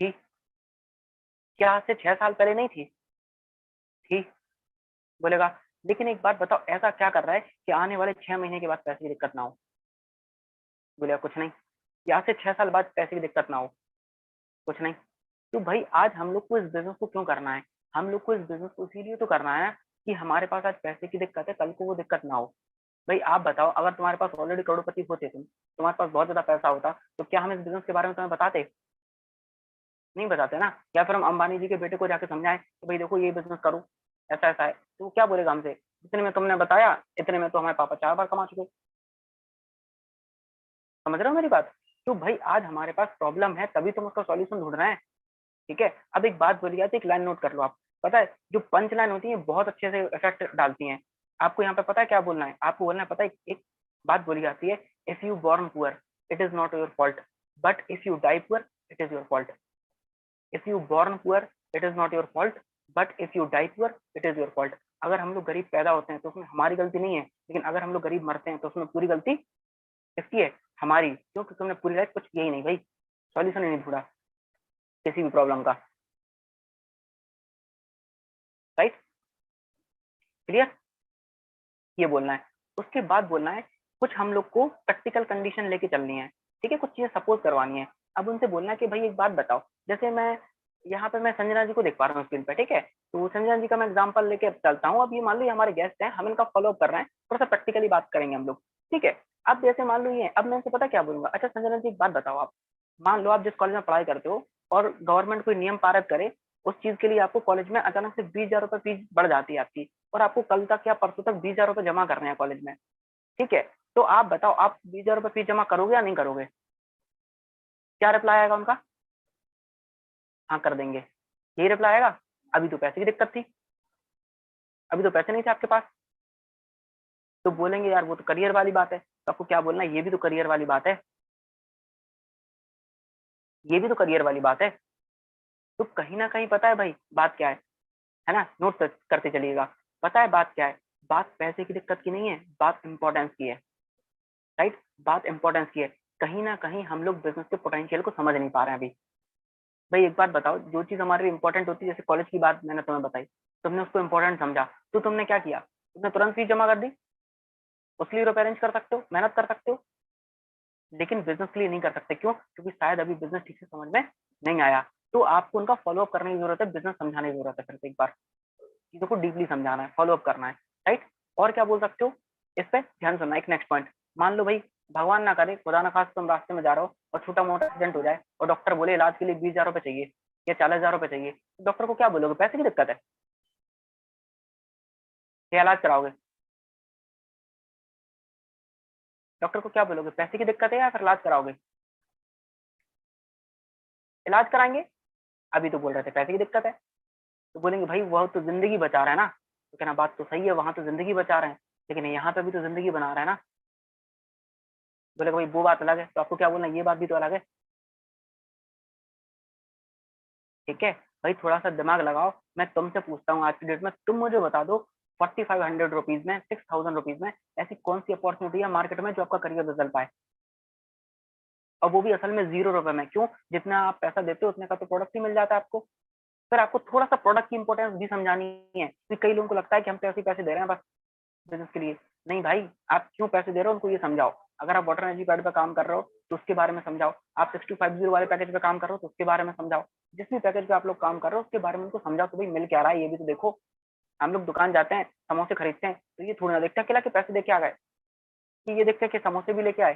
थी क्या? आज से 6 साल पहले नहीं थी? थी। बोलेगा लेकिन एक बात बताओ, ऐसा क्या कर रहा है कि आने वाले 6 महीने के बाद पैसे की दिक्कत ना हो? बोलेगा कुछ नहीं। या आज से 6 साल बाद पैसे की दिक्कत ना हो? कुछ नहीं। तो भाई आज हम लोग को इस बिजनेस को क्यों करना है? हम लोग को इस बिजनेस को इसीलिए तो करना है कि हमारे पास आज पैसे की दिक्कत है, कल को वो दिक्कत ना हो। भाई आप बताओ, अगर तुम्हारे पास ऑलरेडी करोड़पति होते, तुम्हारे पास बहुत ज्यादा पैसा होता, तो क्या हम इस बिजनेस के बारे में तुम्हें बताते? नहीं बताते ना। या फिर हम अंबानी जी के बेटे को जाके समझाएं कि भाई देखो ये बिजनेस करो, ऐसा ऐसा है, तो वो क्या बोलेगा हमसे? इतने में तुमने बताया, इतने में तो हमारे पापा 4 बार कमा चुके। समझ रहे हो मेरी बात? तो भाई आज हमारे पास प्रॉब्लम है, तभी तुम उसका सॉल्यूशन ढूंढ रहे हैं। ठीक है, अब एक बात बोली जाती है, एक लाइन नोट कर लो आप। पता है जो पंच लाइन होती है बहुत अच्छे से इफेक्ट डालती हैं। आपको यहाँ पे पता है क्या बोलना है? आपको बोलना है, पता है एक बात बोली जाती है, if you born poor it is not your fault, but if you die poor it is your fault. If you born poor it is not your fault, but if you die poor it is your fault. अगर हम लोग गरीब पैदा होते हैं तो उसमें हमारी गलती नहीं है, लेकिन अगर हम लोग गरीब मरते हैं तो उसमें पूरी गलती किसकी है? हमारी, क्योंकि तुमने पूरी लाइफ कुछ किया ही नहीं भाई, सॉल्यूशन ही नहीं ढूंढा किसी भी प्रॉब्लम का। राइट? क्लियर? ये बोलना है। उसके बाद बोलना है कुछ हम लोग को प्रैक्टिकल कंडीशन लेके चलनी है। ठीक है, कुछ चीजें सपोज करवानी है। अब उनसे बोलना है कि भाई एक बात बताओ, जैसे मैं यहाँ पे मैं संजना जी को देख पा रहा हूँ स्क्रीन पे, ठीक है, तो संजना जी का मैं एग्जांपल लेके चलता हूँ। अब ये मान लो ये हमारे गेस्ट हैं, हम इनका फॉलोअप कर रहे हैं, थोड़ा सा प्रैक्टिकली बात करेंगे हम लोग। ठीक है, अब जैसे मान लो ये, अब मैं इनसे पता क्या बोलूंगा, अच्छा संजना जी एक बात बताओ, आप मान लो आप जिस कॉलेज में पढ़ाई करते हो और गवर्नमेंट कोई नियम पारित करे, उस चीज के लिए आपको कॉलेज में अचानक से 20,000 रुपए फीस बढ़ जाती है आपकी, और आपको कल तक या परसों तक 20,000 रुपए जमा करने हैं कॉलेज में। ठीक है, तो आप बताओ आप 20,000 रुपए फीस जमा करोगे या नहीं करोगे? क्या रिप्लाई आएगा उनका? हाँ कर देंगे, यही रिप्लाई आएगा। अभी तो पैसे की दिक्कत थी, अभी तो पैसे नहीं थे आपके पास। तो बोलेंगे यार वो तो करियर वाली बात है, तो आपको क्या बोलना है, ये भी तो करियर वाली बात है, ये भी तो करियर वाली बात है। तो कहीं ना कहीं पता है भाई बात क्या है ना, नोट करते चलिएगा। पता है बात क्या है? बात पैसे की दिक्कत की नहीं है, बात इंपॉर्टेंस की है। राइट? बात इंपॉर्टेंस की है। कहीं ना कहीं हम लोग बिजनेस के पोटेंशियल को समझ नहीं पा रहे हैं अभी। भाई एक बात बताओ, जो चीज हमारे लिए इंपॉर्टेंट होती है, जैसे कॉलेज की बात मैंने तुम्हें बताई, तुमने उसको इंपॉर्टेंट समझा, तो तुमने क्या किया? तुमने तुरंत फीस जमा कर दी। उसके लिए रुपए अरेंज कर सकते हो, मेहनत कर सकते हो, लेकिन बिजनेस के लिए नहीं कर सकते। क्यों? क्योंकि शायद अभी बिजनेस ठीक से समझ में नहीं आया। तो आपको उनका फॉलोअप करने की जरूरत है, बिजनेस समझाने की जरूरत है, फिर से एक बार चीजों को डीपली समझाना है, फॉलोअप करना है। राइट? और क्या बोल सकते हो इस पे? ध्यान सुनना, एक नेक्स्ट पॉइंट। मान लो भाई भगवान ना करे, खुदा ना खास तुम रास्ते में जा रहे हो और छोटा मोटा एक्सीडेंट हो जाए और डॉक्टर बोले इलाज के लिए 20,000 रुपए चाहिए या 40,000 रुपए चाहिए, तो डॉक्टर को क्या बोलोगे? पैसे की दिक्कत है, क्या इलाज कराओगे? डॉक्टर को क्या बोलोगे? पैसे की दिक्कत है या फिर इलाज कराओगे? इलाज कराएंगे। अभी तो बोल रहे थे पैसे की दिक्कत है, तो बोलेंगे भाई वह तो जिंदगी बचा रहा है ना। तो कहना बात तो सही है, वहां तो जिंदगी बचा रहे हैं, लेकिन यहाँ पे भी तो जिंदगी बना रहा है ना। बोलेगा भाई वो बात अलग है, तो आपको क्या बोलना है, ये बात भी तो अलग है। ठीक है भाई, थोड़ा सा दिमाग लगाओ। मैं तुमसे पूछता हूँ आज की डेट में, तुम मुझे बता दो 4,500 रुपीज में, 6,000 रुपीज में ऐसी कौन सी अपॉर्चुनिटी है मार्केट में जो आपका करियर बदल पाए, और वो भी असल में 0 रुपए में। क्यों? जितना आप पैसा देते हो उतने का तो प्रोडक्ट ही मिल जाता है आपको। फिर आपको थोड़ा सा प्रोडक्ट की इंपॉर्टेंस भी समझानी है, क्योंकि कई लोगों को लगता है कि हम तो ऐसे ही पैसे दे रहे हैं बस बिजनेस के लिए। नहीं भाई, आप क्यों पैसे दे रहे हो उनको ये समझाओ। अगर आप वाटर एनर्जी पैड पे काम कर रहे हो तो उसके बारे में समझाओ। आप 6250 वाले पैकेज पे काम कर रहे हो तो उसके बारे में समझाओ। जिस भी पैकेज पे आप लोग काम कर रहे हो उसके बारे में उनको समझाओ कि भाई मिल क्या रहा है, ये भी तो देखो। हम लोग दुकान जाते हैं, समोसे खरीदते हैं, तो ये थोड़ी ना देखते हैं अकेला के पैसे दे के आ गए, कि ये देखते हैं कि समोसे भी लेके आए।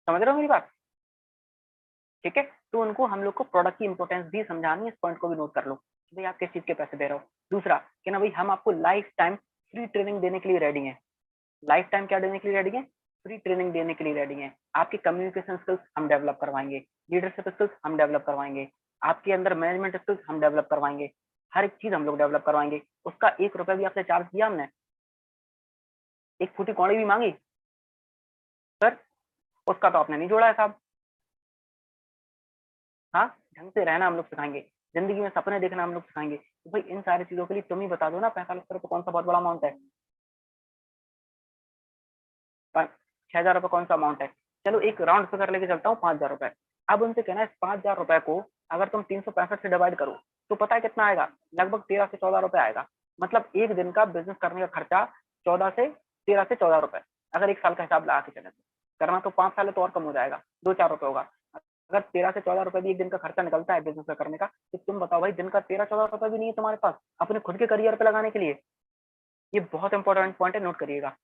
समझ रहे हो मेरी बात? ठीक है, तो उनको हम लोग को प्रोडक्ट की इंपॉर्टेंस भी समझानी है, इस पॉइंट को भी नोट कर लो कि भाई आप किस चीज के पैसे दे रहे हो। दूसरा कि ना भाई हम आपको लाइफ टाइम फ्री ट्रेनिंग देने के लिए रेडी हैं। लाइफ टाइम क्या देने के लिए रेडी है? फ्री ट्रेनिंग देने के लिए रेडी है। आपकी कम्युनिकेशन स्किल्स हम डेवलप करवाएंगे, लीडरशिप स्किल्स हम डेवलप करवाएंगे, आपके अंदर मैनेजमेंट स्किल्स हम डेवलप करवाएंगे, हर एक चीज हम लोग डेवलप करवाएंगे। उसका 1 रुपए भी आपसे चार्ज किया हमने? एक फूटी कौड़ी भी मांगी? सर उसका तो आपने नहीं जोड़ा है साहब। हाँ, ढंग से रहना हम लोग सिखाएंगे, जिंदगी में सपने देखना हम लोग सिखाएंगे। तो भाई इन सारी चीजों के लिए तुम ही बता दो ना, 45 रुपए कौन सा बहुत बड़ा अमाउंट है? 6,000 रुपए कौन सा अमाउंट है? चलो एक राउंड फिगर लेके चलता हूँ, 5,000 रुपए। अब उनसे कहना है 5,000 रुपए को अगर तुम 365 से डिवाइड करो तो पता है कितना आएगा, लगभग 13 से 14 रुपए आएगा। मतलब एक दिन का बिजनेस करने का खर्चा 13 से 14 रुपए, अगर एक साल का हिसाब लगा के चले तो। करना तो 5 साल है तो और कम हो जाएगा, 2-4 रुपए होगा। अगर 13 से 14 रुपए भी एक दिन का खर्चा निकलता है बिजनेस करने का, तो तुम बताओ भाई, दिन का 13-14 रुपए भी नहीं है तुम्हारे पास अपने खुद के करियर पे लगाने के लिए। ये बहुत इंपॉर्टेंट पॉइंट है, नोट करिएगा,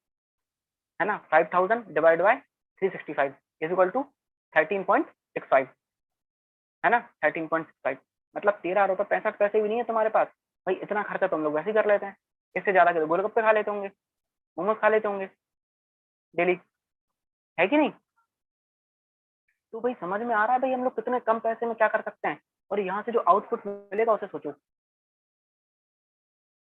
है ना। 5,000 divide by 365 is equal to 13.65, है ना, 13.65। मतलब 13 रुपए 65 पैसे भी नहीं है तुम्हारे पास भाई। इतना खर्चा तुम लोग वैसे ही कर लेते हैं, इससे ज्यादा के गोलगप्पे खा लेते होंगे, मोमोज खा लेते होंगे डेली, है कि नहीं। तो भाई समझ में आ रहा है भाई हम लोग कितने कम पैसे में क्या कर सकते हैं, और यहाँ से जो आउटपुट मिलेगा उसे सोचो।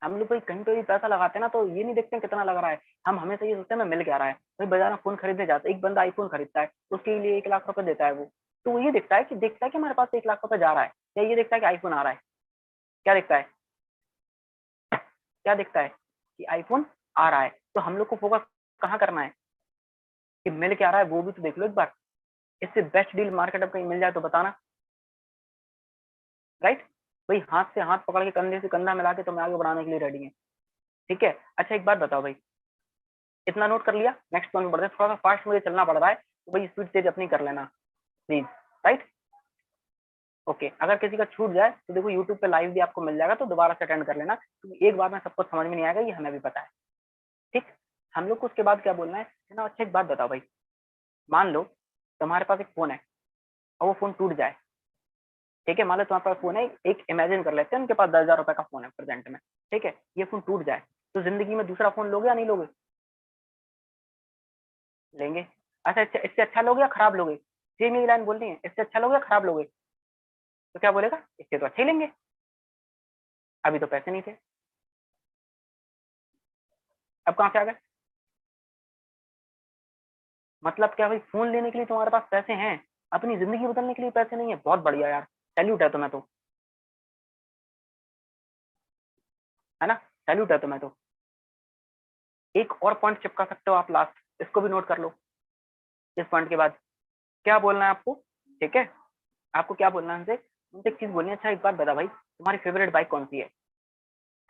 हम लोग भाई कहीं पे भी पैसा लगाते हैं ना, तो ये नहीं देखते हैं कितना लग रहा है, हम हमेशा ये सोचते हैं मैं मिल क्या रहा है। भाई बाजार में फोन खरीदने जाता है, एक बंदा आईफोन खरीदता है, उसके लिए 1 लाख रुपए देता है वो, तो वो ये देखता है कि हमारे पास 1 लाख रुपए जा रहा है, या ये देखता है कि आईफोन आ रहा है। क्या देखता है, क्या देखता है कि आईफोन आ रहा है। तो हम लोग को फोकस कहाँ करना है कि मिल क्या रहा है, वो भी तो देख लो एक बार। इससे बेस्ट डील मार्केट में कहीं मिल जाए तो बताना, राइट। भाई हाथ से हाथ पकड़ के कंधे से कंधा मिला के तुम्हें आगे बढ़ाने के लिए रेडी है, ठीक है। अच्छा एक बात बताओ भाई, इतना नोट कर लिया, नेक्स्ट पॉइंट बढ़ते हैं। थोड़ा सा फास्ट मुझे चलना पड़ रहा है, तो भाई स्पीड तेज अपनी कर लेना प्लीज, राइट। ओके, अगर किसी का छूट जाए तो देखो यूट्यूब पे लाइव भी आपको मिल जाएगा, तो दोबारा से अटेंड कर लेना, क्योंकि एक बार में सबको समझ में नहीं आएगा, ये हमें भी पता है, ठीक। हम लोग को उसके बाद क्या बोलना है ना। अच्छा एक बात बताओ भाई, मान लो तुम्हारे पास एक फोन है और वो फोन टूट जाए, ठीक है। मान लो तुम्हारे पास फोन है, एक इमेजिन कर लेते हैं उनके पास 10,000 रुपए का फोन है प्रेजेंट में, ठीक है। ये फोन टूट जाए तो जिंदगी में दूसरा फोन लोगे या नहीं लोगे, लेंगे। अच्छा इससे इससे अच्छा लोगे या खराब लोगे, सेम ही लाइन बोलनी है, इससे अच्छा लोगे या खराब लोगे, तो क्या बोलेगा, इससे तो अच्छा ही लेंगे, अभी तो पैसे नहीं थे, अब कहाँ से आ गए। मतलब क्या भाई, फोन लेने के लिए तुम्हारे पास पैसे हैं, अपनी जिंदगी बदलने के लिए पैसे नहीं है। बहुत बढ़िया यार, सैल्यूट है तुम्हें तो, है ना, सैल्यूट है तुम्हें तो। एक और पॉइंट चिपका सकते हो आप लास्ट, इसको भी नोट कर लो। इस पॉइंट के बाद क्या बोलना है आपको, ठीक है। आपको क्या बोलना है उनसे, उनसे एक चीज बोलनी है। अच्छा एक बात बता भाई, तुम्हारी फेवरेट बाइक कौन सी है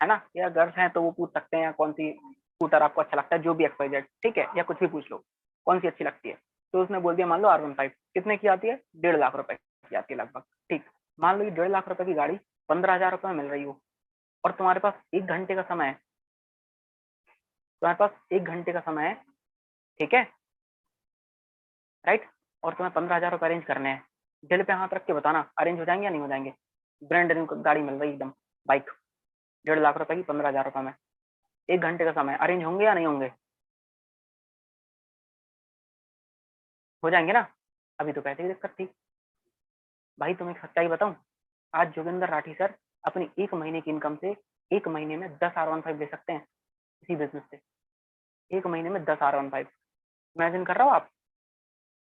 ना, या गर्ल्स हैं तो वो पूछ सकते हैं, या कौन सी स्कूटर आपको अच्छा लगता है, जो भी XYZ, ठीक है, या कुछ भी पूछ लो कौन सी अच्छी लगती है। तो उसने बोल दिया मान लो R15, कितने की आती है, 1.5 लाख रुपए की आती है लगभग, ठीक। मान लो ये 1.5 लाख रुपए की गाड़ी 15,000 रुपए में मिल रही हो, और तुम्हारे पास 1 घंटे का समय है, तुम्हारे पास 1 घंटे का समय है, ठीक है, राइट। और तुम्हें 15,000 रुपए अरेंज करने हैं, दिल पे हाथ रख के बताना अरेंज हो जाएंगे या नहीं हो जाएंगे। ब्रांड न्यू गाड़ी मिल रही एकदम, बाइक 1.5 लाख रुपए की 15,000 रुपए में, 1 घंटे का समय, अरेंज होंगे या नहीं होंगे, हो जाएंगे ना। अभी तो पैसे की दिक्कत थी। भाई तुम्हें एक सच्चाई बताऊं, आज जोगिंदर राठी सर अपनी 1 महीने की इनकम से 1 महीने में 10 R15 ले सकते हैं इसी बिजनेस से, 1 महीने में 10 R15। इमेजिन कर रहा हो आप।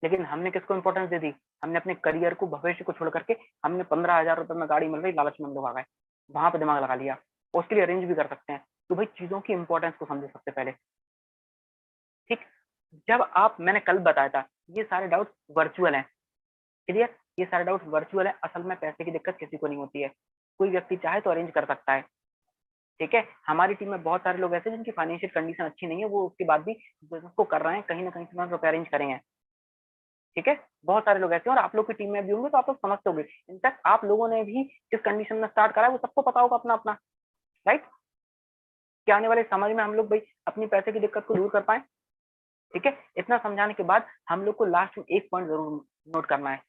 लेकिन हमने किसको इंपॉर्टेंस दे दी, हमने अपने करियर को, भविष्य को छोड़ करके, हमने 15,000 रुपए में गाड़ी मिल रही, लालच में हम लोग आ गए, वहां पे दिमाग लगा लिया। उसके लिए अरेंज भी कर सकते हैं। तो भाई चीजों की इंपॉर्टेंस को समझो सबसे पहले, ठीक। जब आप, मैंने कल बताया था, ये सारे डाउट वर्चुअल हैं, क्लियर। ये सारे डाउट वर्चुअल है, असल में पैसे की दिक्कत किसी को नहीं होती है, कोई व्यक्ति चाहे तो अरेंज कर सकता है, ठीक है। हमारी टीम में बहुत सारे लोग ऐसे जिनकी फाइनेंशियल कंडीशन अच्छी नहीं है, वो उसके बाद भी बिजनेस को कर रहे हैं, कहीं ना कहीं से रुपए अरेंज करेंगे, ठीक है। बहुत सारे लोग ऐसे हैं, और आप लोग की टीम में भी होंगे, तो आप लोग समझते होंगे। इनफैक्ट आप लोगों ने भी किस कंडीशन में स्टार्ट करा है वो सबको पता होगा अपना अपना, राइट। क्या आने वाले समाज में हम लोग भाई अपनी पैसे की दिक्कत को दूर कर पाए, ठीक है। इतना समझाने के बाद हम लोग को लास्ट में एक पॉइंट जरूर नोट करना है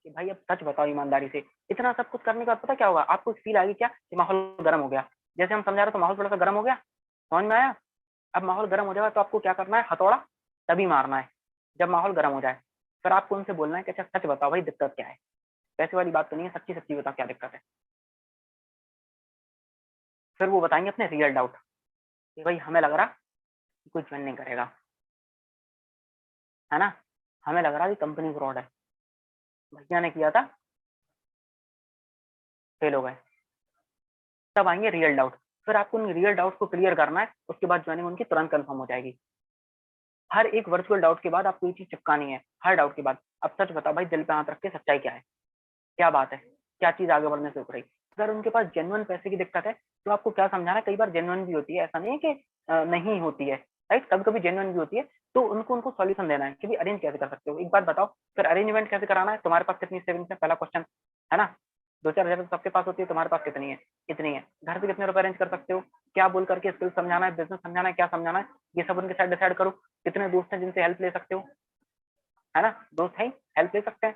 कि भाई अब सच बताओ ईमानदारी से, इतना सब कुछ करने के बाद पता क्या होगा आपको, फील आएगी क्या कि माहौल गर्म हो गया। जैसे हम समझा रहे तो माहौल थोड़ा सा गर्म हो गया, समझ में आया। अब माहौल गर्म हो जाएगा तो आपको क्या करना है, हथौड़ा तभी मारना है जब माहौल गर्म हो जाए। फिर आपको उनसे बोलना है कि अच्छा सच बताओ भाई दिक्कत क्या है, पैसे वाली बात तो नहीं है, सच्ची सच्ची बताओ क्या दिक्कत है। फिर वो बताएंगे अपने रियल डाउट कि भाई हमें लग रहा कि कोई ज्वाइन नहीं करेगा, है ना, हमें लग रहा कि कंपनी फ्रॉड है, भैया ने किया था फेल हो गए। तब आएंगे रियल डाउट, फिर आपको उन रियल डाउट को क्लियर करना है, उसके बाद ज्वाइनिंग उनकी तुरंत कंफर्म हो जाएगी। हर एक वर्चुअल डाउट के बाद आपको ये चीज चिपकानी है, हर डाउट के बाद। अब सच बता भाई, दिल पे हाथ रख के, सच्चाई क्या है, क्या बात है, क्या चीज आगे बढ़ने से रुक रही। अगर उनके पास जेन्युइन पैसे की दिक्कत है तो आपको क्या समझाना है, कई बार जेन्युइन भी होती है, ऐसा नहीं है कि नहीं होती है, राइट, कभी कभी जेन्युइन भी होती है। तो उनको उनको सॉल्यूशन देना है कि भाई अरेंज कैसे कर सकते हो, एक बात बताओ, फिर अरेंजमेंट कैसे कराना है, तुम्हारे पास कितनी सेविंग्स है, पहला क्वेश्चन, है ना। 2-4 हजार तो सबके पास होती है, तुम्हारे पास कितनी है, इतनी है, घर पे कितने रुपए अरेंज कर सकते हो, क्या बोल करके स्किल समझाना है, बिजनेस समझाना है, क्या समझाना है, ये सब उनके साथ डिसाइड करो। कितने दोस्त हैं जिनसे हेल्प ले सकते हो, है ना, दोस्त है, हेल्प ले सकते हैं,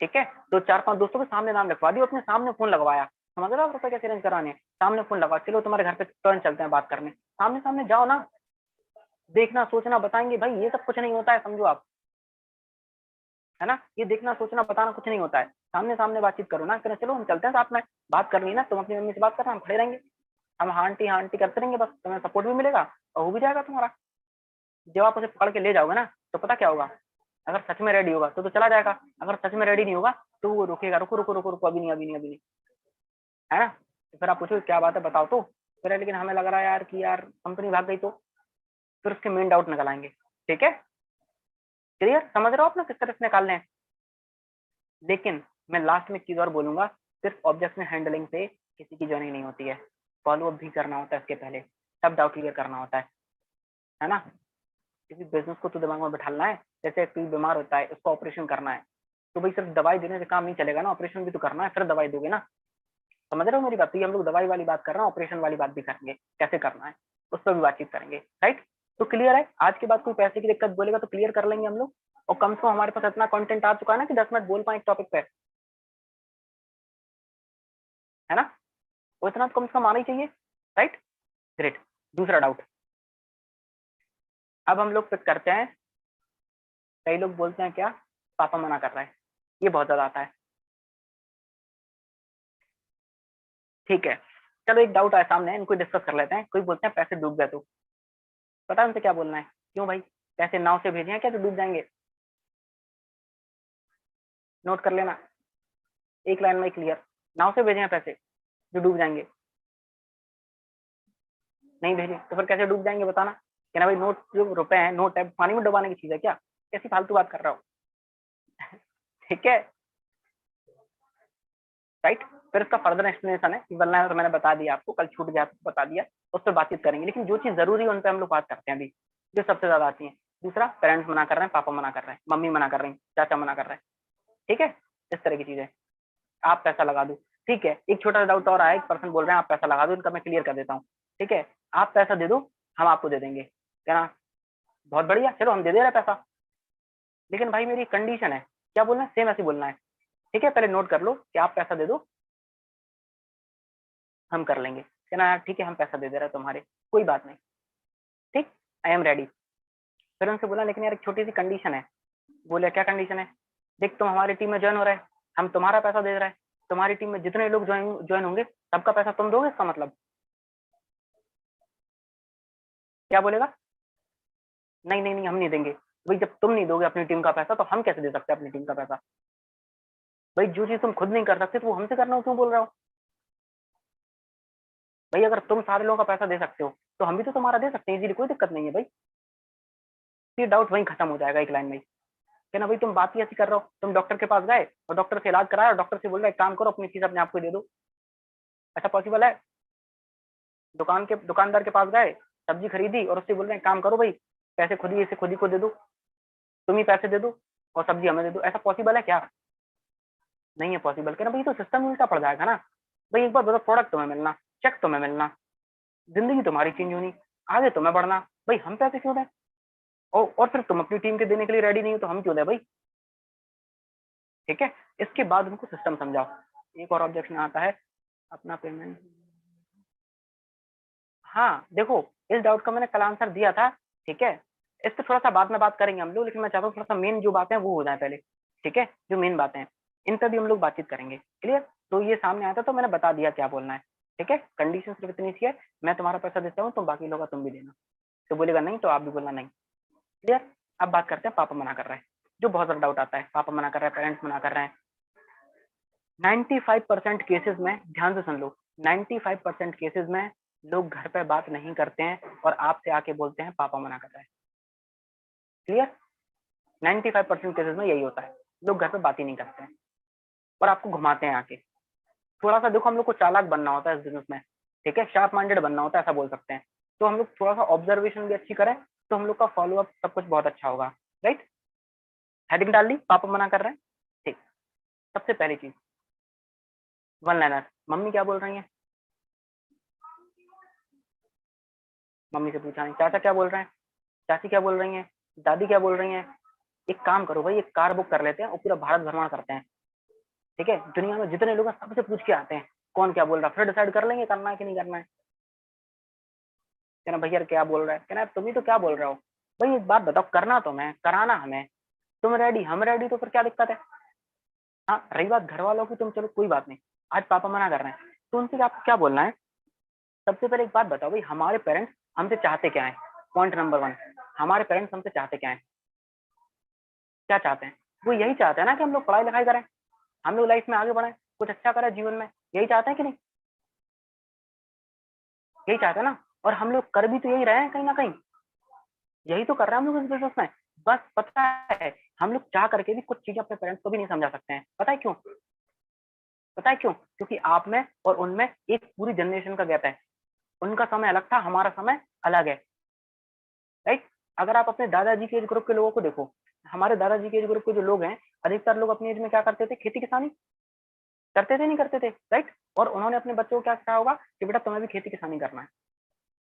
ठीक है। तो 4-5 दोस्तों के सामने नाम लिखवा दियो, अपने सामने फोन लगवाया, समझ रहे हो आप रुपए कैसे अरेंज कराने हैं, सामने फोन लगा, चलो तुम्हारे घर पे टर्न चलते हैं बात करने, सामने सामने जाओ ना, देखना सोचना बताएंगे भाई, ये सब कुछ नहीं होता है, समझो आप, है ना, ये देखना सोचना बताना कुछ नहीं होता है, सामने सामने बातचीत करो ना, कहना चलो हम चलते हैं साथ में, बात करनी है ना, तुम अपनी मम्मी से बात करना, हम खड़े रहेंगे, हम हाँ आंटी करते रहेंगे, बस तुम्हें सपोर्ट भी मिलेगा और हो भी जाएगा तुम्हारा। जब आप उसे पकड़ के ले जाओगे ना तो पता क्या होगा, अगर सच में रेडी होगा तो चला जाएगा, अगर सच में रेडी नहीं होगा तो वो रुकेगा, रुको रुको रुको रुको, अभी नहीं अभी नहीं अभी नहीं, है ना। तो फिर आप पूछो क्या बात है बताओ, तो फिर लेकिन हमें लग रहा है यार कि यार कंपनी भाग गई, तो फिर उसके मेन डाउट निकल आएंगे, ठीक है, क्लियर, समझ रहे हो आप ना किस तरह से निकालने हैं। लेकिन मैं लास्ट में एक चीज और बोलूंगा, सिर्फ ऑब्जेक्शन हैंडलिंग से किसी की ज्वाइनिंग नहीं होती है, फॉलो अप भी करना होता है इसके पहले, सब डाउट क्लियर करना होता है ना। किसी बिजनेस को तो दिमाग में बैठाना है, जैसे कोई बीमार होता है उसको ऑपरेशन करना है, तो भाई सिर्फ दवाई देने से काम नहीं चलेगा ना, ऑपरेशन भी तो करना है, फिर दवाई दोगे ना, समझ रहे हो मेरी बात। तो ये हम लोग दवाई वाली बात कर रहे हैं, ऑपरेशन वाली बात भी करेंगे, कैसे करना है उस पर भी बातचीत करेंगे, राइट। तो क्लियर है, आज के बाद कोई पैसे की दिक्कत बोलेगा तो क्लियर कर लेंगे हम लोग, और कम से कम हमारे पास इतना कंटेंट आ चुका है ना कि 10 मिनट बोल पाए एक टॉपिक पे, है ना, वो इतना तो कम से कम आना ही चाहिए, राइट, ग्रेट। दूसरा डाउट अब हम लोग पिक करते हैं, कई लोग बोलते हैं क्या, पापा मना कर रहा है, ये बहुत ज्यादा आता है, ठीक है। चलो एक डाउट आया सामने, इनको डिस्कस कर लेते हैं। कोई बोलते हैं पैसे डूब गए, तो पता है उनसे क्या बोलना है, क्यों भाई, पैसे नाव से भेजे हैं क्या जो डूब जाएंगे, नोट कर लेना, एक लाइन में क्लियर, नाव से भेजे हैं पैसे जो डूब जाएंगे, नहीं भेजे तो फिर कैसे डूब जाएंगे बताना, कहना भाई नोट जो रुपए हैं, नोट है, पानी में डुबाने की चीज है क्या, कैसी फालतू बात कर रहा हूँ, ठीक है, राइट। फिर इसका फर्दर एक्सप्लेनेशन है कि वरना है तो मैंने बता दिया आपको, कल छूट गया तो बता दिया, उस पर बातचीत करेंगे, लेकिन जो चीज जरूरी है उन पर हम लोग बात करते हैं अभी, जो सबसे ज्यादा आती है। दूसरा, पेरेंट्स मना कर रहे हैं, पापा मना कर रहे हैं, मम्मी मना कर रही है, चाचा मना कर रहे हैं, ठीक है, इस तरह की चीजें, आप पैसा लगा दो, ठीक है। एक छोटा सा डाउट और आया, एक पर्सन बोल रहे हैं आप पैसा लगा दो, इनका मैं क्लियर कर देता हूँ, ठीक है। आप पैसा दे दो, हम आपको दे देंगे, क्या ना, बहुत बढ़िया, चलो हम दे दे रहे हैं पैसा, लेकिन भाई मेरी कंडीशन है, क्या बोलना है, सेम ऐसे बोलना है, ठीक है, पहले नोट कर लो कि आप पैसा दे दो, हम कर लेंगे, क्या ना, ठीक है हम पैसा दे दे रहे हैं तुम्हारे, कोई बात नहीं, ठीक, आई एम रेडी। फिर उनसे बोला लेकिन यार एक छोटी सी कंडीशन है, बोले क्या कंडीशन है, देख तुम हमारी टीम में ज्वाइन हो रहे हैं, हम तुम्हारा पैसा दे रहे हैं, तुम्हारी टीम में जितने लोग ज्वाइन होंगे सबका पैसा तुम दोगे, इसका मतलब क्या बोलेगा, नहीं नहीं नहीं हम नहीं देंगे, भाई जब तुम नहीं दोगे अपनी टीम का पैसा तो हम कैसे दे सकते हैं अपनी टीम का पैसा, भाई जो चीज तुम खुद नहीं कर सकते तो वो हमसे करना हो क्यों बोल रहे हो, भाई अगर तुम सारे लोगों का पैसा दे सकते हो तो हम भी तो तुम्हारा दे सकते हैं इजीली, कोई दिक्कत नहीं है भाई, ये डाउट वहीं खत्म हो जाएगा एक लाइन में, क्या ना भाई तुम बात ही ऐसी कर रहे हो, तुम डॉक्टर के पास गए और डॉक्टर से इलाज कराया और डॉक्टर से बोल रहे काम करो अपनी फीस अपने आप को दे दो, ऐसा पॉसिबल है, दुकानदार के पास गए, सब्जी खरीदी और उससे बोल रहे हैं काम करो भाई, पैसे खुद ही इसे खुद ही को दे दो, तुम ही पैसे दे दो और सब्जी हमें दे दो, ऐसा पॉसिबल है क्या, नहीं है पॉसिबल, क्या ना भाई तो सिस्टम उल्टा पड़ जाएगा ना, भाई एक बार बताओ, प्रोडक्ट तुम्हें मिलना, चेक तुम्हें मिलना, जिंदगी तुम्हारी चेंज होनी, आगे तुम्हें बढ़ना, भाई हम पैसे क्यों दें, और फिर तुम अपनी टीम के देने के लिए रेडी नहीं हो तो हम क्यों दें भाई, ठीक है। इसके बाद उनको सिस्टम समझाओ। एक और ऑब्जेक्शन आता है, अपना पेमेंट, हाँ देखो इस डाउट का मैंने कल आंसर दिया था, ठीक है, इस पर थोड़ा सा बाद में बात करेंगे हम लोग, लेकिन मैं चाहता हूँ थोड़ा सा मेन जो बातें हैं वो हो जाए पहले, ठीक है, जो मेन बातें हैं इन पर भी हम लोग बातचीत करेंगे, क्लियर। तो ये सामने आया था तो मैंने बता दिया क्या बोलना है, ठीक है, कंडीशन सिर्फ इतनी सी है, मैं तुम्हारा पैसा देता हूँ तो बाकी लोग का तुम भी देना, तो बोलेगा नहीं तो आप भी बोलना नहीं, क्लियर। अब बात करते हैं पापा मना कर रहे हैं, जो बहुत ज्यादा डाउट आता है, पापा मना कर रहे हैं, पेरेंट्स मना कर रहे हैं, 95% केसेस में, ध्यान से सुन लो, 95% केसेस में लोग घर पे बात नहीं करते हैं और आपसे आके बोलते हैं पापा मना कर रहे हैं, क्लियर। 95% केसेस में यही होता है, लोग घर पे बात ही नहीं करते हैं और आपको घुमाते हैं आके। थोड़ा सा देखो, हम लोग को चालाक बनना होता है इस बिजनेस में, ठीक है, शार्प माइंडेड बनना होता है, ऐसा बोल सकते हैं। तो हम लोग थोड़ा सा ऑब्जर्वेशन भी अच्छी करें तो हम लोग का फॉलो अप सब कुछ बहुत अच्छा होगा, राइट। हेडिंग डाल ली, पापा मना कर रहे हैं, ठीक। सबसे पहली चीज, वन लाइनर। मम्मी क्या बोल रही है, मम्मी से पूछा नहीं। चाचा क्या बोल रहे हैं, चाची क्या बोल रही है, दादी क्या बोल रही है। एक काम करो भाई, एक कार बुक कर लेते हैं और पूरा भारत भ्रमण करते हैं, ठीक है। दुनिया में जितने लोग हैं सबसे पूछ के आते हैं कौन क्या बोल रहा है, फिर डिसाइड कर लेंगे करना है कि नहीं करना है। कहना भैया क्या बोल रहा है, कहना तुम ही तो क्या बोल रहे हो। भाई एक बात बताओ, करना तो मैं, कराना हमें, तुम रेडी हम रेडी, तो फिर क्या दिक्कत है। हाँ, रही बात घर वालों की, तुम चलो कोई बात नहीं, आज पापा मना कर रहे हैं तो उनसे आपको क्या बोलना है। सबसे पहले एक बात बताओ भाई, हमारे पेरेंट्स हमसे चाहते क्या है। पॉइंट नंबर वन, हमारे पेरेंट्स हमसे चाहते क्या है, क्या चाहते हैं। वो यही चाहते हैं ना कि हम लोग पढ़ाई लिखाई करें, हम लोग लाइफ में आगे बढ़े, कुछ अच्छा करें जीवन में, यही चाहते हैं कि नहीं, यही चाहते हैं ना। और हम लोग कर भी तो यही रहे हैं कहीं ना कहीं, यही तो कर रहे हैं हम लोग इस बिजनेस में। बस पता है, हम लोग चाह करके भी कुछ चीजें अपने पेरेंट्स को भी नहीं समझा सकते हैं। पता है क्यों, पता है क्यों, क्योंकि आप में और उनमें एक पूरी जनरेशन का गैप है। उनका समय अलग था, हमारा समय अलग है, राइट। अगर आप अपने दादाजी के एज ग्रुप के लोगों को देखो, हमारे दादाजी के एज ग्रुप के जो लोग हैं, अधिकतर लोग अपनी एज में क्या करते थे, खेती किसानी करते थे, नहीं करते थे, राइट। और उन्होंने अपने बच्चों को क्या सिखाया होगा कि बेटा तुम्हें भी खेती किसानी करना है,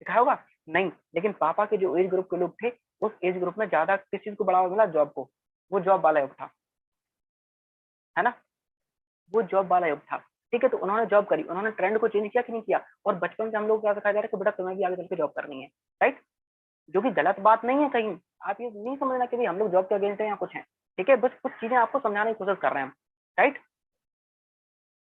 सिखाया होगा नहीं। लेकिन पापा के जो एज ग्रुप के लोग थे, उस एज ग्रुप में ज्यादा किस चीज को बढ़ावा मिला, जॉब को। वो जॉब वाला युग था, है ना, वो जॉब वाला युग था, ठीक है। तो उन्होंने जॉब करी, उन्होंने ट्रेंड को चेंज किया कि नहीं किया। और बचपन से हम लोग क्या सिखाया जा रहा है कि बेटा तुम्हें भी आगे चल के जॉब करनी है, राइट। जो कि गलत बात नहीं है कहीं, आप ये नहीं समझना कि भाई हम लोग जॉब के अगेंस्ट है या कुछ है, ठीक है। बस कुछ चीजें आपको समझाने की कोशिश कर रहे हैं हम, राइट,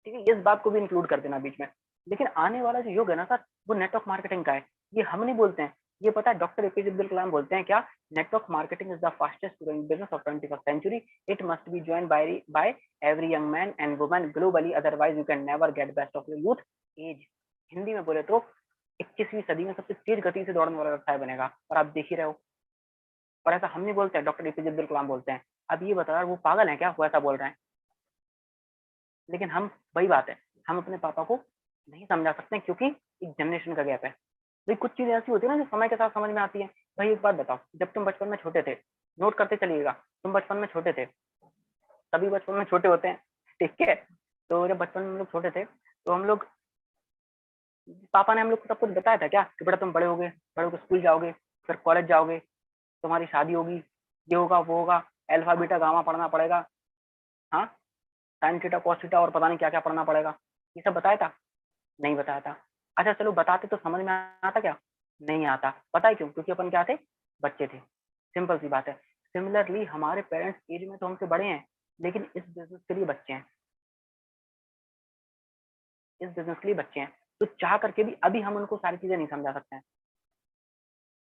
ठीक है। इस बात को भी इंक्लूड कर देना बीच में। लेकिन आने वाला जो युग है ना सर, वो नेटवर्क मार्केटिंग का है। ये हम नहीं बोलते हैं, ये पता है डॉक्टर एपीजे अब्दुल कलाम बोलते हैं क्या, network marketing is the fastest growing business of 21st century, it must be join by every young man and woman globally, otherwise you can never get best of your youth age. Hindi में बोले तो 21वीं सदी में सबसे तेज गति से दौड़ने वाला व्यवसाय बनेगा, और आप देख ही रहे हो। और ऐसा हम नहीं बोलते हैं, डॉक्टर एपीजे अब्दुल कलाम बोलते हैं। अब ये बता वो पागल है क्या, वो ऐसा बोल रहे हैं। लेकिन हम, वही बात है, हम अपने पापा को नहीं समझा सकते क्योंकि एक जनरेशन का गैप है। भाई कुछ चीजें ऐसी होती है ना जो समय के साथ समझ में आती है। भाई एक बात बताओ, जब तुम बचपन में छोटे थे, नोट करते चलिएगा, तुम बचपन में छोटे थे, सभी बचपन में छोटे होते हैं, ठीक है। तो जब बचपन में हम लोग छोटे थे तो हम लोग, पापा ने हम लोग को सब कुछ बताया था क्या कि बेटा तुम बड़े होगे स्कूल जाओगे, फिर कॉलेज जाओगे, तुम्हारी शादी होगी, ये होगा वो होगा, अल्फा बीटा गामा पढ़ना पड़ेगा, हाँ, साइन थीटा कॉस थीटा और पता नहीं क्या क्या पढ़ना पड़ेगा, ये सब बताया था, नहीं बताया था। अच्छा चलो बताते तो समझ में आता क्या, नहीं आता। पता है क्यों, क्योंकि अपन क्या थे, बच्चे थे, सिंपल सी बात है। सिमिलरली हमारे पेरेंट्स एज में तो हमसे बड़े हैं, लेकिन इस बिजनेस के लिए बच्चे हैं, इस बिजनेस के लिए बच्चे हैं। तो चाह करके भी अभी हम उनको सारी चीजें नहीं समझा सकते हैं,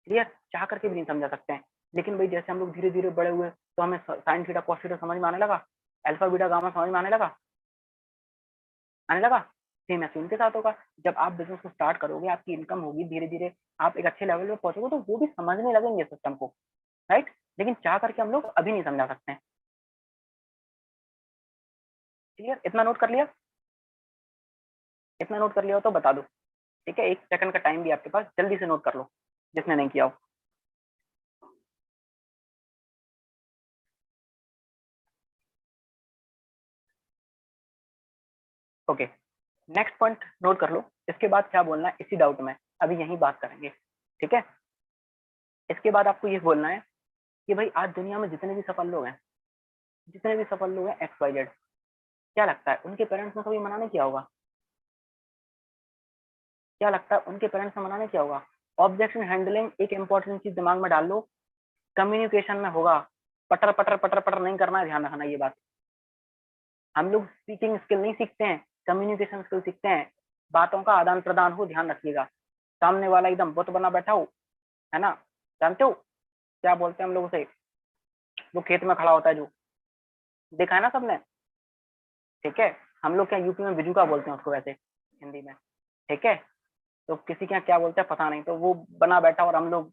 क्लियर, चाह करके भी नहीं समझा सकते हैं। लेकिन भाई जैसे हम लोग धीरे धीरे बड़े हुए तो हमें साइन थीटा कॉस थीटा समझ में आने लगा, अल्फा बीटा गामा समझ में आने लगा। सेम ऐसे उनके साथ होगा, जब आप बिजनेस को स्टार्ट करोगे, आपकी इनकम होगी, धीरे धीरे आप एक अच्छे लेवल पे पहुंचोगे तो वो भी समझने लगेंगे सिस्टम को, राइट। लेकिन चाह करके हम लोग अभी नहीं समझा सकते हैं, क्लियर। इतना नोट कर लिया, इतना नोट कर लिया हो तो बता दो, ठीक है। 1 सेकंड का टाइम भी आपके पास, जल्दी से नोट कर लो जिसने नहीं किया हो। ओके, नेक्स्ट पॉइंट नोट कर लो। इसके बाद क्या बोलना है इसी डाउट में, अभी यही बात करेंगे, ठीक है। इसके बाद आपको ये बोलना है कि भाई आज दुनिया में जितने भी सफल लोग हैं, जितने भी सफल लोग हैं एक्स वाई जेड, क्या लगता है उनके पेरेंट्स ने कभी मना नहीं किया होगा, क्या लगता है उनके पेरेंट्स ने मना नहीं किया होगा। ऑब्जेक्शन हैंडलिंग एक इंपॉर्टेंट चीज दिमाग में डाल लो, कम्युनिकेशन में होगा, पटर पटर पटर पटर नहीं करना है, ध्यान रखना ये बात। हम लोग स्पीकिंग स्किल नहीं सीखते हैं, कम्युनिकेशन स्किल सीखते हैं, बातों का आदान प्रदान हो, ध्यान रखिएगा। सामने वाला एकदम बुत बना बैठा हो, है ना, जानते हो क्या बोलते हैं हम लोग उसे, वो खेत में खड़ा होता है जो, देखा है ना सबने, ठीक है। हम लोग क्या यूपी में बिजूका बोलते हैं उसको वैसे, हिंदी में, ठीक है। तो किसी के यहाँ क्या बोलते हैं पता नहीं, तो वो बना बैठा और हम लोग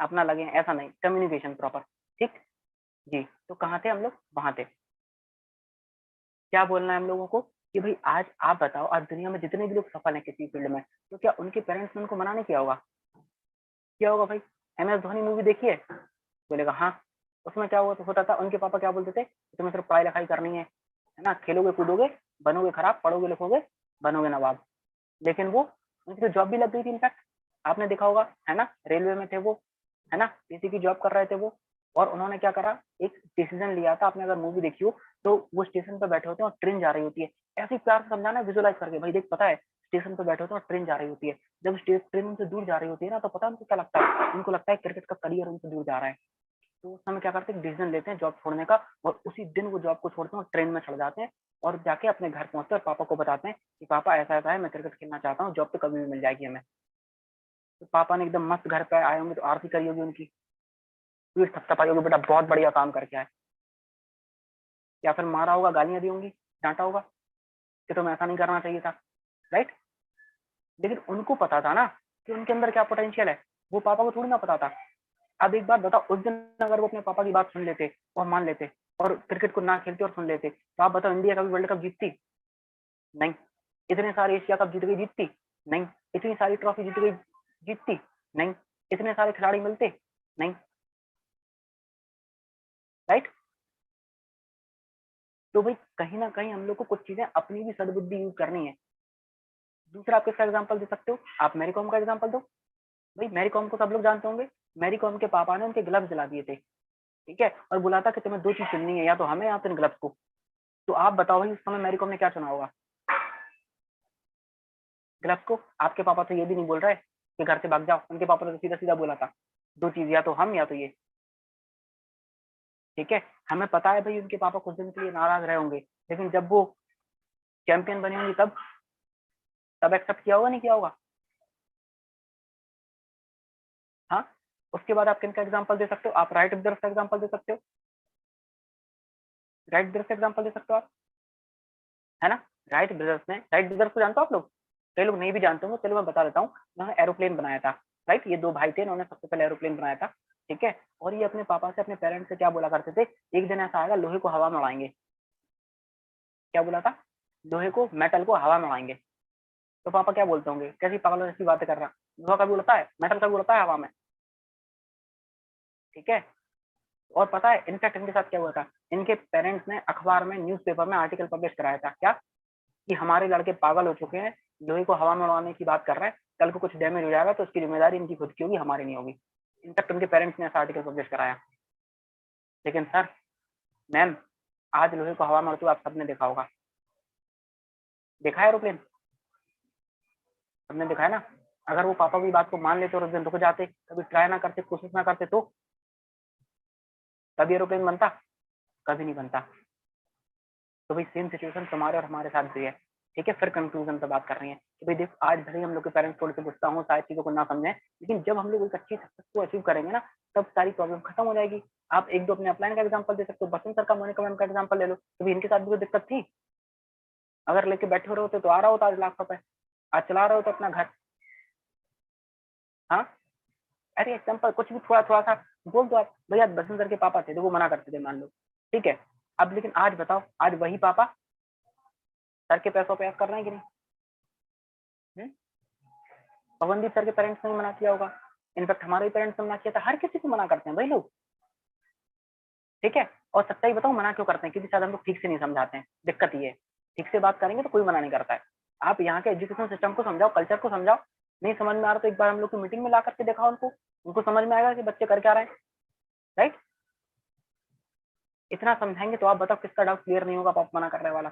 अपना लगे, ऐसा नहीं, कम्युनिकेशन प्रॉपर, ठीक। जी, तो कहाँ थे हम लोग? वहां थे। क्या बोलना है हम लोगों को कि भाई आज आप बताओ, आज दुनिया में जितने भी लोग सफल हैं किसी फील्ड में, तो क्या उनके पेरेंट्स ने उनको मना नहीं किया होगा? किया होगा भाई। MS धोनी मूवी देखी है? बोलेगा हाँ। उसमें क्या हुआ तो होता था, उनके पापा क्या बोलते थे, तुम्हें सिर्फ पढ़ाई लिखाई करनी है ना, खेलोगे कूदोगे बनोगे खराब, पढ़ोगे लिखोगे बनोगे नवाब। लेकिन वो, उनकी तो जॉब भी लग गई थी इनफैक्ट, आपने देखा होगा है ना, रेलवे में थे वो, है ना, किसी की जॉब कर रहे थे वो। और उन्होंने क्या करा, एक डिसीजन लिया था, आपने अगर मूवी देखी हो तो वो स्टेशन पर बैठे होते हैं और ट्रेन जा रही होती है, ऐसे ही प्यार से समझाना विजुअलाइज करके, भाई देख पता है स्टेशन पर बैठे होते हैं और ट्रेन जा रही होती है, जब ट्रेन उनसे दूर जा रही होती है ना, तो पता है उनको क्या लगता है, उनको लगता है क्रिकेट का करियर उनसे दूर जा रहा है। तो उस समय क्या करते हैं, डिसीजन लेते हैं जॉब छोड़ने का, और उसी दिन वो जॉब को छोड़ते हैं और ट्रेन में चढ़ जाते हैं, और जाके अपने घर पहुंचते हैं और पापा को बताते हैं कि पापा ऐसा ऐसा है, मैं क्रिकेट खेलना चाहता हूँ, जॉब तो कभी भी मिल जाएगी हमें। तो पापा ने एकदम मस्त घर पे आए होंगे तो आरती करी होगी उनकी, पीठ थपथपाई होगी, बेटा बहुत बढ़िया काम करके आए, या फिर मारा होगा, गालियां दी होंगी, डांटा होगा कि तुम्हें ऐसा नहीं करना चाहिए था, राइट। लेकिन उनको पता था ना कि उनके अंदर क्या पोटेंशियल है, वो पापा को थोड़ी ना पता था। अब एक बात बताओ, उस दिन अगर वो अपने पापा की बात सुन लेते और मान लेते और क्रिकेट को ना खेलते और सुन लेते, तो आप बताओ इंडिया कभी वर्ल्ड कप जीतती? नहीं। इतने सारे एशिया कप जीत गई, जीतती? नहीं। इतनी सारी ट्रॉफी जीत गई, जीतती? नहीं। इतने सारे खिलाड़ी मिलते? नहीं। राइट। तो भाई कहीं ना कहीं हम लोग को कुछ चीजें अपनी भी सदबुद्धि यूज करनी है। दूसरा आप किसका एग्जाम्पल दे सकते हो, आप मैरी कॉम का एग्जाम्पल दो। भाई मैरी कॉम को सब लोग जानते होंगे, मैरी कॉम के पापा ने उनके ग्लव्स दिला दिए थे, ठीक है, और बोला था कि तुम्हें दो चीज चुननी है, या तो हमें या तो इन ग्लव्स को। तो आप बताओ भाई उस समय मैरी कॉम ने क्या चुना होगा? ग्लव्स को। आपके पापा तो ये भी नहीं बोल रहे कि घर से भाग जाओ, उनके पापा ने तो सीधा सीधा बोला था दो चीज, या तो हम या तो ये, ठीक है। हमें पता है भाई उनके पापा कुछ दिन के लिए नाराज रहे होंगे, लेकिन जब वो चैंपियन बनी होंगी तब एक्सेप्ट किया होगा, नहीं किया होगा? हाँ। उसके बाद आप किनका एग्जाम्पल दे सकते हो, आप राइट ब्रदर्स का एग्जाम्पल दे सकते हो, राइट ब्रदर्स का एग्जाम्पल दे सकते हो आप, है ना। राइट ब्रदर्स को जानते हो आप लोग? कई लोग नहीं भी जानते होंगे, चलो मैं बता देता हूँ। उन्होंने एरोप्लेन बनाया था, राइट, ये दो भाई थे, इन्होंने सबसे पहले एरोप्लेन बनाया था, ठीक है। और ये अपने पापा से, अपने पेरेंट्स से क्या बोला करते थे, एक दिन ऐसा आएगा लोहे को हवा में उड़ाएंगे। क्या बोला था? लोहे को, मेटल को हवा में उड़ाएंगे। तो पापा क्या बोलते होंगे, कैसी पागल जैसी बातें कर रहा, लोहा कभी उड़ता है, मेटल कभी उड़ता है हवा में? ठीक है। और पता है इनफैक्ट इनके साथ क्या हुआ था, इनके पेरेंट्स ने अखबार में, न्यूज़पेपर में आर्टिकल पब्लिश कराया था, क्या, कि हमारे लड़के पागल हो चुके हैं, लोहे को हवा में उड़ाने की बात कर रहे हैं, कल को कुछ डैमेज हो जाएगा तो उसकी जिम्मेदारी इनकी खुद की होगी, हमारी नहीं होगी। इनफैक्ट उनके पेरेंट्स ने ऐसा आर्टिकल पब्लिश कराया। लेकिन सर, मैम, आज लोहे को हवा में उड़ते हुए आप सबने देखा होगा, देखा है एरोप्लेन? सबने देखा है ना। अगर वो पापा की बात को मान लेते और उस दिन रुक जाते, कभी ट्राई ना करते, कोशिश ना करते, तो कभी एरोप्लेन बनता? कभी नहीं बनता। तो भाई सेम सिचुएशन तुम्हारे और हमारे साथ भी है, ठीक है। फिर कंक्लूजन पे बात कर रहे हैं कि भाई देख, आज भले हम लोग के पेरेंट्स थोड़े से गुस्सा हो, शायद चीजों को ना समझें, लेकिन जब हम लोग एक अच्छी सक्सेस को अचीव करेंगे ना, तब सारी प्रॉब्लम खत्म हो जाएगी। आप एक दो अपने अपलाइन का एग्जाम्पल दे सकते हो, बसंत सर का, मोनिका मैम का एग्जाम्पल ले लो, कभी इनके साथ भी कोई दिक्कत थी? अगर लेके बैठे हो रहे होते तो आ रहा होता आज लाख रुपए, आज चला रहे हो तो अपना घर। हाँ। अरे एग्जाम्पल कुछ भी थोड़ा थोड़ा सा बोल दो आप, भैया बसंत सर के पापा थे तो वो मना करते थे, मान लो, ठीक है। अब लेकिन आज बताओ, आज वही पापा सर के पैसों पे ऐश कर रहे हैं कि नहीं? हम्म? पवनदीप सर के पेरेंट्स ने भी मना किया होगा, इनफैक्ट हमारे पेरेंट्स ने मना किया था, हर किसी को मना करते हैं भाई लोग, ठीक है। और सच्चाई बताओ मना क्यों करते हैं, क्योंकि शायद हम लोग ठीक से नहीं समझाते हैं, दिक्कत ये है। ठीक से बात करेंगे तो कोई मना नहीं करता है। आप यहाँ के एजुकेशन सिस्टम को समझाओ, कल्चर को समझाओ, नहीं समझ में आ रहा तो एक बार हम लोग की मीटिंग में ला करके दिखाओ उनको, उनको समझ में आएगा कि बच्चे कर क्या रहे हैं, राइट। इतना समझाएंगे तो आप बताओ किसका डाउट क्लियर नहीं होगा, पापा मना कर रहे वाला?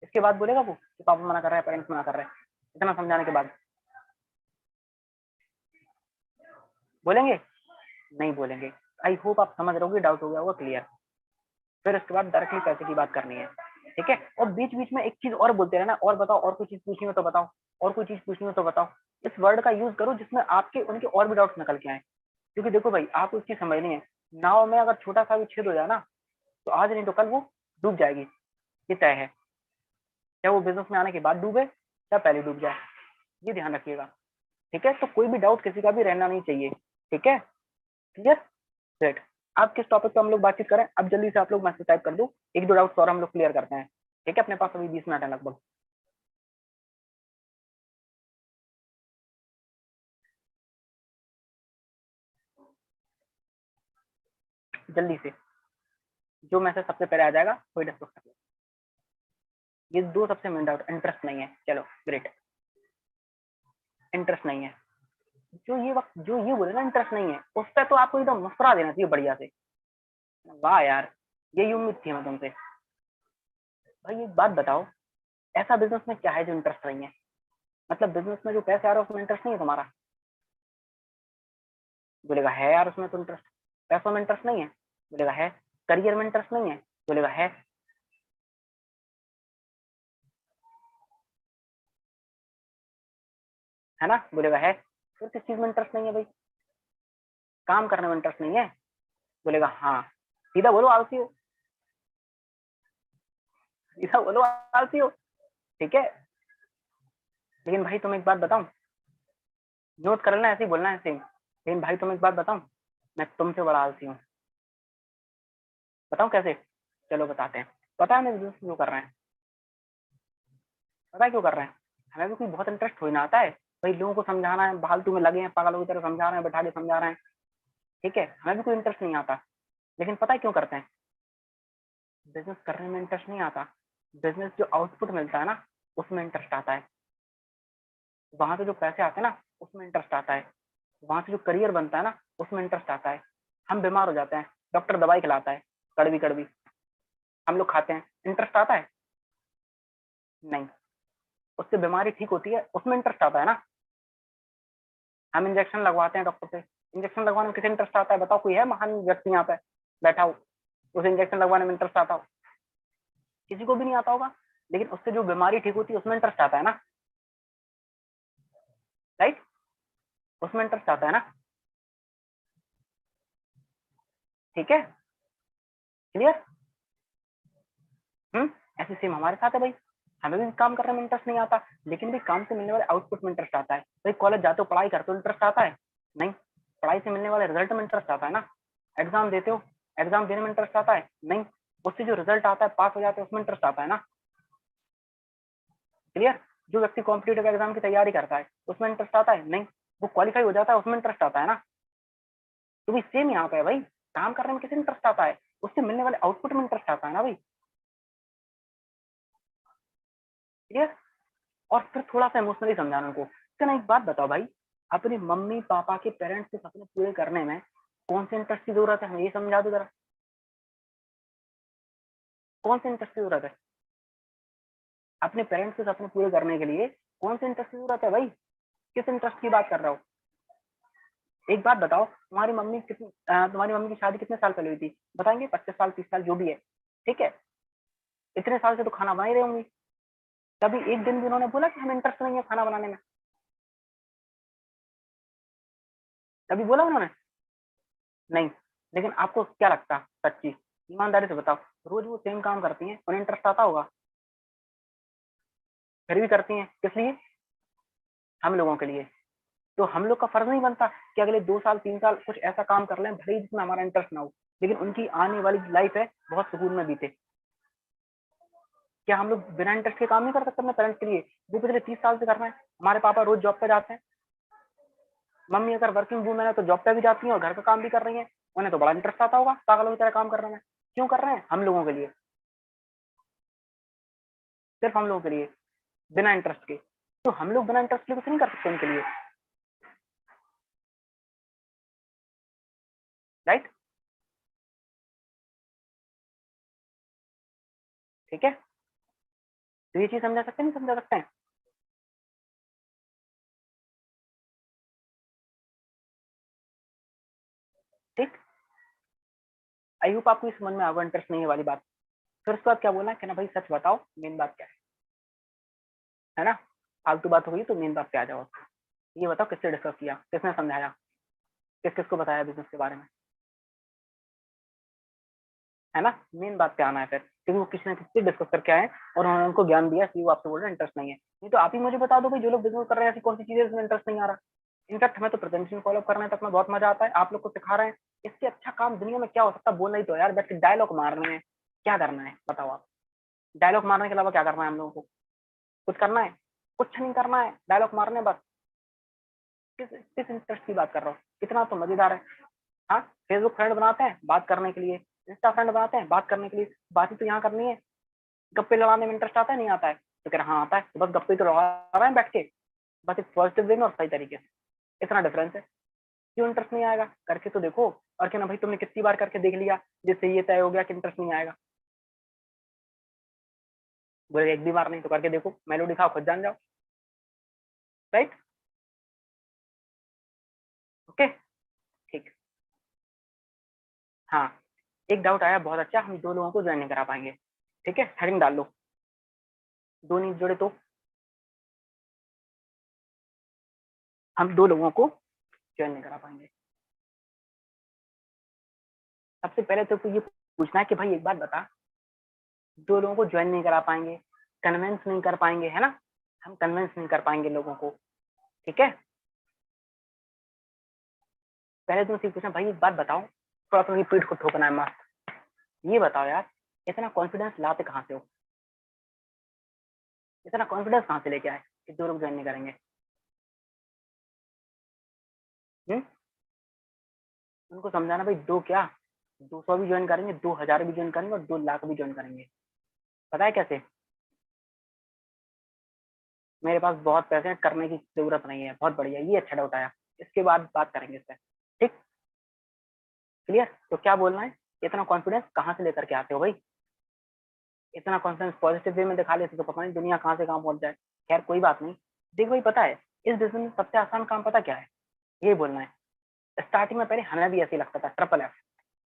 इसके बाद बोलेगा वो कि पापा मना कर रहे हैं, पेरेंट्स मना कर रहे हैं, इतना समझाने के बाद बोलेंगे? नहीं बोलेंगे। आई होप आप समझ रहोगे, डाउट हो गया होगा क्लियर। फिर उसके बाद डायरेक्टली पैसे की बात करनी है, ठीक है। और बीच बीच में एक चीज और बोलते रहना, और बताओ, और कोई चीज पूछनी हो तो बताओ, और कोई चीज पूछनी हो तो बताओ। इस वर्ड का यूज करो जिसमें आपके उनके और भी डाउट्स निकल के आए, क्योंकि देखो भाई आपको एक चीज समझनी है, नाव में अगर छोटा सा भी छेद हो जाए ना, तो आज नहीं तो कल वो डूब जाएगी, ये तय है। चाहे वो बिजनेस में आने के बाद डूबे या पहले डूब जाए, ये ध्यान रखिएगा, ठीक है। तो कोई भी डाउट किसी का भी रहना नहीं चाहिए, ठीक है। क्लियर? ग्रेट। आप किस टॉपिक पे हम लोग बातचीत करें, अब जल्दी से आप लोग मैसेज टाइप कर दो, एक दो डाउट्स और हम लोग क्लियर करते हैं। ठीक है, अपने पास अभी 20 मिनट है लगभग। जल्दी से जो मैसेज सबसे पहले आ जाएगा वही डिस्कस कर लो। ये दो सबसे मेन डाउट, इंटरेस्ट नहीं है, चलो ग्रेट, इंटरेस्ट नहीं है। जो ये बोले ना इंटरेस्ट नहीं है, उस पर तो आपको एकदम मुस्कुरा देना चाहिए बढ़िया से, वाह यार यही उम्मीद थी मैं तुमसे। भाई एक बात बताओ, ऐसा बिजनेस में क्या है जो इंटरेस्ट नहीं है? मतलब बिजनेस में जो पैसे आ रहा है उसमें इंटरेस्ट नहीं है तुम्हारा? बोलेगा है यार उसमें तो इंटरेस्ट। पैसों में इंटरेस्ट नहीं है? बोलेगा है। करियर में इंटरेस्ट नहीं है? बोलेगा है। है ना? बोलेगा है। फिर किस चीज में इंटरेस्ट नहीं है भाई? काम करने में इंटरेस्ट नहीं है? बोलेगा हाँ। सीधा बोलो आलसी हो, सीधा बोलो आलसी हो। ठीक है, लेकिन भाई तुम एक बात बताऊं, नोट कर लेना, ऐसे ही बोलना है सेम। लेकिन भाई तुम एक बात बताऊं, मैं तुमसे बड़ा आलसी हूँ। बताऊं कैसे? चलो बताते हैं। पता है हमें बिजनेस क्यों कर रहे हैं? पता है क्यों कर रहे हैं? हमें भी कोई बहुत इंटरेस्ट हो ना आता है भाई, लोगों को समझाना है, फालतू में लगे हैं पागलों की तरह समझा रहे हैं, बैठा के समझा रहे हैं। ठीक है, हमें भी कोई इंटरेस्ट नहीं आता, लेकिन पता है क्यों करते हैं? बिजनेस करने में इंटरेस्ट नहीं आता, बिजनेस जो आउटपुट मिलता है ना उसमें इंटरेस्ट आता है, वहां से जो पैसे आते हैं ना उसमें इंटरेस्ट आता है, वहां से जो करियर बनता है ना उसमें इंटरेस्ट आता है। हम बीमार हो जाते हैं, डॉक्टर दवाई खिलाता है कड़वी कड़वी, हम लोग खाते हैं, इंटरेस्ट आता है? नहीं। उससे बीमारी ठीक होती है, उसमें इंटरेस्ट आता है ना। हम इंजेक्शन लगवाते हैं डॉक्टर से, इंजेक्शन लगवाने में किसे इंटरेस्ट आता है? बताओ, कोई है महान व्यक्ति यहाँ पे बैठा हो उसे इंजेक्शन लगवाने में इंटरेस्ट आता हो? किसी को भी नहीं आता होगा, लेकिन उससे जो बीमारी ठीक होती है उसमें इंटरेस्ट आता है ना, राइट? उसमें इंटरेस्ट आता है ना। ठीक है, क्लियर? ऐसे सेम हमारे साथ है भाई, हमें भी काम करने में इंटरेस्ट नहीं आता, लेकिन भी काम से मिलने वाले आउटपुट में इंटरेस्ट आता है। भाई कॉलेज जाते हो, पढ़ाई करते हो, इंटरेस्ट आता है? नहीं। पढ़ाई से मिलने वाले रिजल्ट में इंटरेस्ट आता है ना। एग्जाम देते हो, एग्जाम देने में इंटरेस्ट आता है? नहीं। उससे जो रिजल्ट आता है, पास हो जाते हैं, उसमें इंटरेस्ट आता है ना। क्लियर? जो व्यक्ति कॉम्पिटेटिव एग्जाम की तैयारी करता है उसमें इंटरेस्ट आता है? नहीं। वो क्वालिफाई हो जाता है, उसमें इंटरेस्ट आता है ना। तो भी सेम यहाँ पे है भाई, काम करने में किसे इंटरेस्ट आता है? उससे मिलने वाले आउटपुट में इंटरेस्ट आता है ना भाई। क्लियर? और फिर थोड़ा सा इमोशनली समझाना उनको। क्या एक बात बताओ भाई, अपने मम्मी पापा के पेरेंट्स के सपने पूरे करने में कौन से इंटरेस्ट की जरूरत है? हमें ये समझा दो जरा, कौन से इंटरेस्ट की जरूरत है? अपने पेरेंट्स के सपने पूरे करने के लिए कौन से इंटरेस्ट की जरूरत है भाई? किस इंटरेस्ट की बात कर रहा हो? एक बात बताओ, तुम्हारी मम्मी की शादी कितने साल पहले हुई थी? बताएंगे? 25 साल, 30 साल, जो भी है। ठीक है, इतने साल से तो खाना बना ही रही होंगी, कभी एक दिन भी उन्होंने बोला कि हमें इंटरेस्ट नहीं है खाना बनाने में? कभी बोला उन्होंने? नहीं। लेकिन आपको क्या लगता, सच्ची ईमानदारी से बताओ, रोज वो सेम काम करती हैं, उन्हें इंटरेस्ट आता होगा? फिर भी करती हैं, किस लिए? हम लोगों के लिए। तो हम लोग का फर्ज नहीं बनता कि अगले 2 साल 3 साल कुछ ऐसा काम कर लें भले ही जिसमें हमारा इंटरेस्ट ना हो, लेकिन उनकी आने वाली लाइफ है बहुत सुकून में बीते? क्या हम लोग बिना इंटरेस्ट के काम नहीं कर सकते अपने पेरेंट्स के लिए? वो पिछले 30 साल से कर रहे हैं, हमारे पापा रोज जॉब पे जाते हैं, मम्मी अगर वर्किंग वूमेन है तो जॉब पे भी जाती है और घर का काम भी कर रही है, उन्हें तो बड़ा इंटरेस्ट आता होगा पागलों की तरह काम करने में। क्यों कर रहे हैं? हम लोगों के लिए, सिर्फ हम लोगों के लिए, बिना इंटरेस्ट के। तो हम लोग बिना इंटरेस्ट के कुछ नहीं कर सकते उनके लिए, राइट? ठीक है, तो ये चीज समझा सकते हैं, नहीं समझा सकते हैं? ठीक, आई होप आपको इस मन में आगा इंटरेस्ट नहीं है वाली बात। फिर उसके बाद क्या बोलना है, कहना भाई सच बताओ मेन बात क्या है ना? फालतू बात हो गई तो मेन बात पे आ जाओ। ये बताओ किससे डिस्कस किया, किसने समझाया, किस किस को बताया बिजनेस के बारे में? है ना? मेन बात पे आना है फिर, क्योंकि वो किसी ने किससे डिस्कस करके आए और उन्होंने उनको ज्ञान दिया कि वो आपसे बोल रहे हैं इंटरेस्ट नहीं है। नहीं तो आप ही मुझे बता दो भाई, जो लोग बिजनेस कर रहे हैं ऐसी कौन सी चीजें जिसमें इंटरेस्ट नहीं आ रहा? इनफैक्ट हमें तो प्रेजेंटेशन फॉलो करने तक में बहुत मजा आता है, आप लोग को सिखा रहे हैं। इससे अच्छा काम दुनिया में क्या हो सकता है? बोलना ही तो यार, बैठ के डायलॉग मारने हैं। क्या करना है बताओ आप? डायलॉग मारने के अलावा क्या करना है हम लोगों को? कुछ करना है? कुछ नहीं करना है, डायलॉग मारने बस। किस किस इंटरेस्ट की बात कर रहा हूँ? कितना तो मजेदार है। हाँ, फेसबुक फ्रेंड बनाते हैं बात करने के लिए, इंस्टा फ्रेंड बनाते हैं बात करने के लिए, बात ही तो यहाँ करनी है। गप्पे लड़ाने में इंटरेस्ट आता है नहीं आता है? तो कह रहा हाँ आता है, तो बस गप्पे तो लड़ा रहे हैं बैठ के, बस एक पॉजिटिव वे में और सही तरीके से। इतना डिफरेंस है। क्यों इंटरेस्ट नहीं आएगा? करके तो देखो। और क्या ना भाई, तुमने कितनी बार करके देख लिया जिससे ये तय हो गया कि इंटरेस्ट नहीं आएगा? बोले एक भी बार नहीं, तो करके देखो, मेलोडी खाओ, खुद जान जाओ। राइट? ओके, ठीक। हाँ, एक डाउट आया बहुत अच्छा, हम दो लोगों को ज्वाइन नहीं करा पाएंगे। ठीक है, हेडिंग डाल लो, दो नहीं जोड़े तो हम दो लोगों को ज्वाइन नहीं करा पाएंगे। सबसे पहले तो ये पूछना है कि भाई एक बात बता, दो लोगों को ज्वाइन नहीं करा पाएंगे, कन्विंस नहीं कर पाएंगे, है ना? हम कन्विंस नहीं कर पाएंगे लोगों को। ठीक है, पहले तुमसे पूछना, भाई एक बात बताओ, थोड़ा सा पीठ को ठोकना है मस्त। ये बताओ यार, इतना कॉन्फिडेंस लाते कहाँ से हो? इतना कॉन्फिडेंस कहाँ से लेके आए कि दो लोग ज्वाइन नहीं करेंगे? हम्म? उनको समझाना भाई, दो क्या, 200 भी ज्वाइन करेंगे, 2000 भी ज्वाइन करेंगे और 2 लाख भी ज्वाइन करेंगे। पता है कैसे? मेरे पास बहुत पैसे हैं, करने की जरूरत नहीं है। बहुत बढ़िया, ये अच्छा डाउट आया, इसके बाद बात करेंगे इस पर। ठीक, क्लियर? तो क्या बोलना है, इतना कॉन्फिडेंस कहाँ से लेकर के आते हो भाई? इतना कॉन्फिडेंस पॉजिटिव वे में दिखा लेते तो पता नहीं दुनिया कहाँ से कहाँ पहुंच जाए। खैर कोई बात नहीं। देखो भाई, पता है इस बिजनेस में सबसे आसान काम पता क्या है? ये बोलना है। स्टार्टिंग में पहले हमें भी ऐसे ही लगता था, ट्रिपल एफ।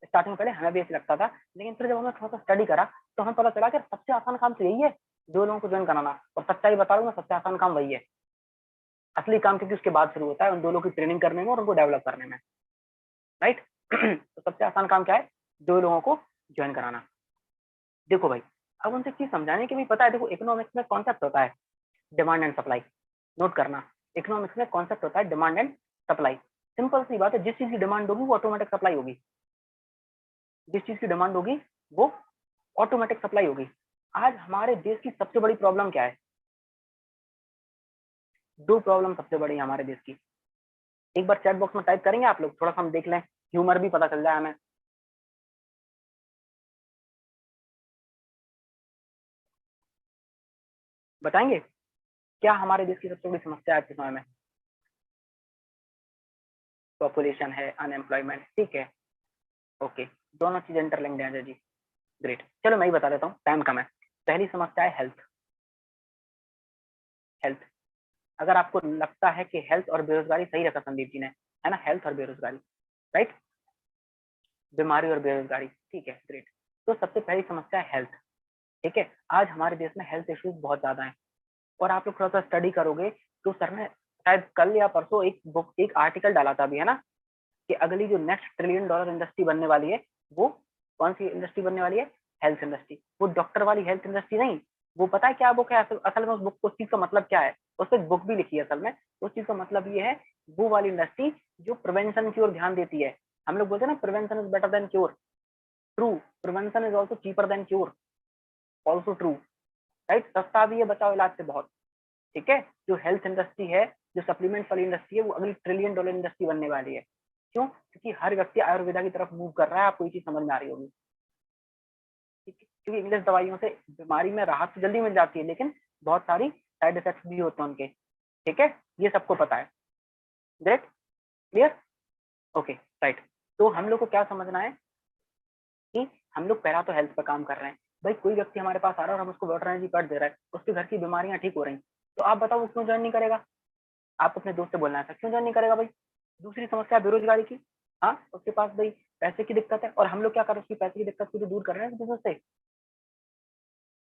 स्टार्टिंग में पहले हमें भी ऐसे लगता था, लेकिन फिर जब हमने थोड़ा सा स्टडी करा तो हमें पता चला कि सबसे आसान काम तो यही है, दो लोगों को ज्वाइन कराना। और सच्चाई बता रहा हूँ मैं, सबसे आसान काम वही है। असली काम क्योंकि उसके बाद शुरू होता है, उन दो लोगों की ट्रेनिंग करने में और उनको डेवलप करने में। राइट? तो सबसे आसान काम क्या है? दो लोगों को ज्वाइन कराना। देखो भाई, अब उनसे चीज समझाने की भी पता है। देखो, इकोनॉमिक्स में कॉन्सेप्ट होता है डिमांड एंड सप्लाई। नोट करना, इकोनॉमिक्स में कॉन्सेप्ट होता है डिमांड एंड सप्लाई। सिंपल सी बात है, जिस चीज की डिमांड होगी वो ऑटोमेटिक सप्लाई होगी। जिस चीज की डिमांड होगी वो ऑटोमेटिक सप्लाई होगी। आज हमारे देश की सबसे बड़ी प्रॉब्लम क्या है? दो प्रॉब्लम सबसे बड़ी है हमारे देश की। एक बार चैट बॉक्स में टाइप करेंगे आप लोग, थोड़ा सा हम देख लें, ह्यूमर भी पता चल जाए हमें। बताएंगे क्या हमारे देश की सबसे बड़ी समस्या है आज के समय में? पॉपुलेशन है, अनएम्प्लॉयमेंट, ठीक है। ओके, दोनों चीज इंटरलिंक्ड है जी। ग्रेट, चलो मैं ही बता देता हूँ, टाइम कम है। पहली समस्या है हेल्थ। हेल्थ, अगर आपको लगता है कि हेल्थ और बेरोजगारी, सही रखा संदीप जी ने, है ना? हेल्थ और बेरोजगारी, राइट? बीमारी और बेरोजगारी, ठीक है, ग्रेट। तो सबसे पहली समस्या है हेल्थ। ठीक है, आज हमारे देश में हेल्थ इश्यूज बहुत ज्यादा हैं। और आप लोग थोड़ा सा स्टडी करोगे तो सर ने शायद कल या परसों एक बुक, एक आर्टिकल डाला था अभी, है ना, कि अगली जो नेक्स्ट ट्रिलियन डॉलर इंडस्ट्री बनने वाली है, वो कौन सी इंडस्ट्री बनने वाली है? Health industry. वो डॉक्टर वाली हेल्थ इंडस्ट्री नहीं। वो पता है क्या बुक है असल में? उस बुक, उस चीज का मतलब क्या है? उस पर बुक भी लिखी है असल में। उस चीज का मतलब ये है, वो वाली इंडस्ट्री जो प्रिवेंशन की ओर ध्यान देती है। हम लोग बोलते हैं ना, prevention is better than cure. True, prevention is also cheaper than cure, also true. Right? सस्ता भी है बचाओ इलाज से बहुत। ठीक है, जो हेल्थ इंडस्ट्री है, जो सप्लीमेंट वाली इंडस्ट्री है, वो अगली ट्रिलियन डॉलर इंडस्ट्री बनने वाली है। क्यों? क्योंकि हर व्यक्ति आयुर्वेदा की तरफ मूव कर रहा है। आपको ये चीज समझ में आ रही होगी। ठीक है, क्योंकि इंग्लिश दवाइयों से बीमारी में राहत तो जल्दी मिल जाती है, लेकिन बहुत सारी साइड इफेक्ट्स भी होते हैं उनके। ठीक है, ये सबको पता है। Great, clear, okay, right. तो हम लोग को क्या समझना है कि हम लोग पहला तो हेल्थ पर काम कर रहे हैं। भाई कोई व्यक्ति हमारे पास आ रहा है और हम उसको वाटर एनर्जी कार्ड दे रहा है, उसके घर की बीमारियां ठीक हो रही, तो आप बताओ वो क्यों ज्वाइन नहीं करेगा? आप अपने दोस्त से बोलना है, क्यों ज्वाइन नहीं करेगा भाई? दूसरी समस्या बेरोजगारी की। हाँ, उसके पास भाई पैसे की दिक्कत है, और हम लोग क्या कर रहे हैं, उसकी पैसे की दिक्कत को तो दूर कर रहे हैं बिजनेस से।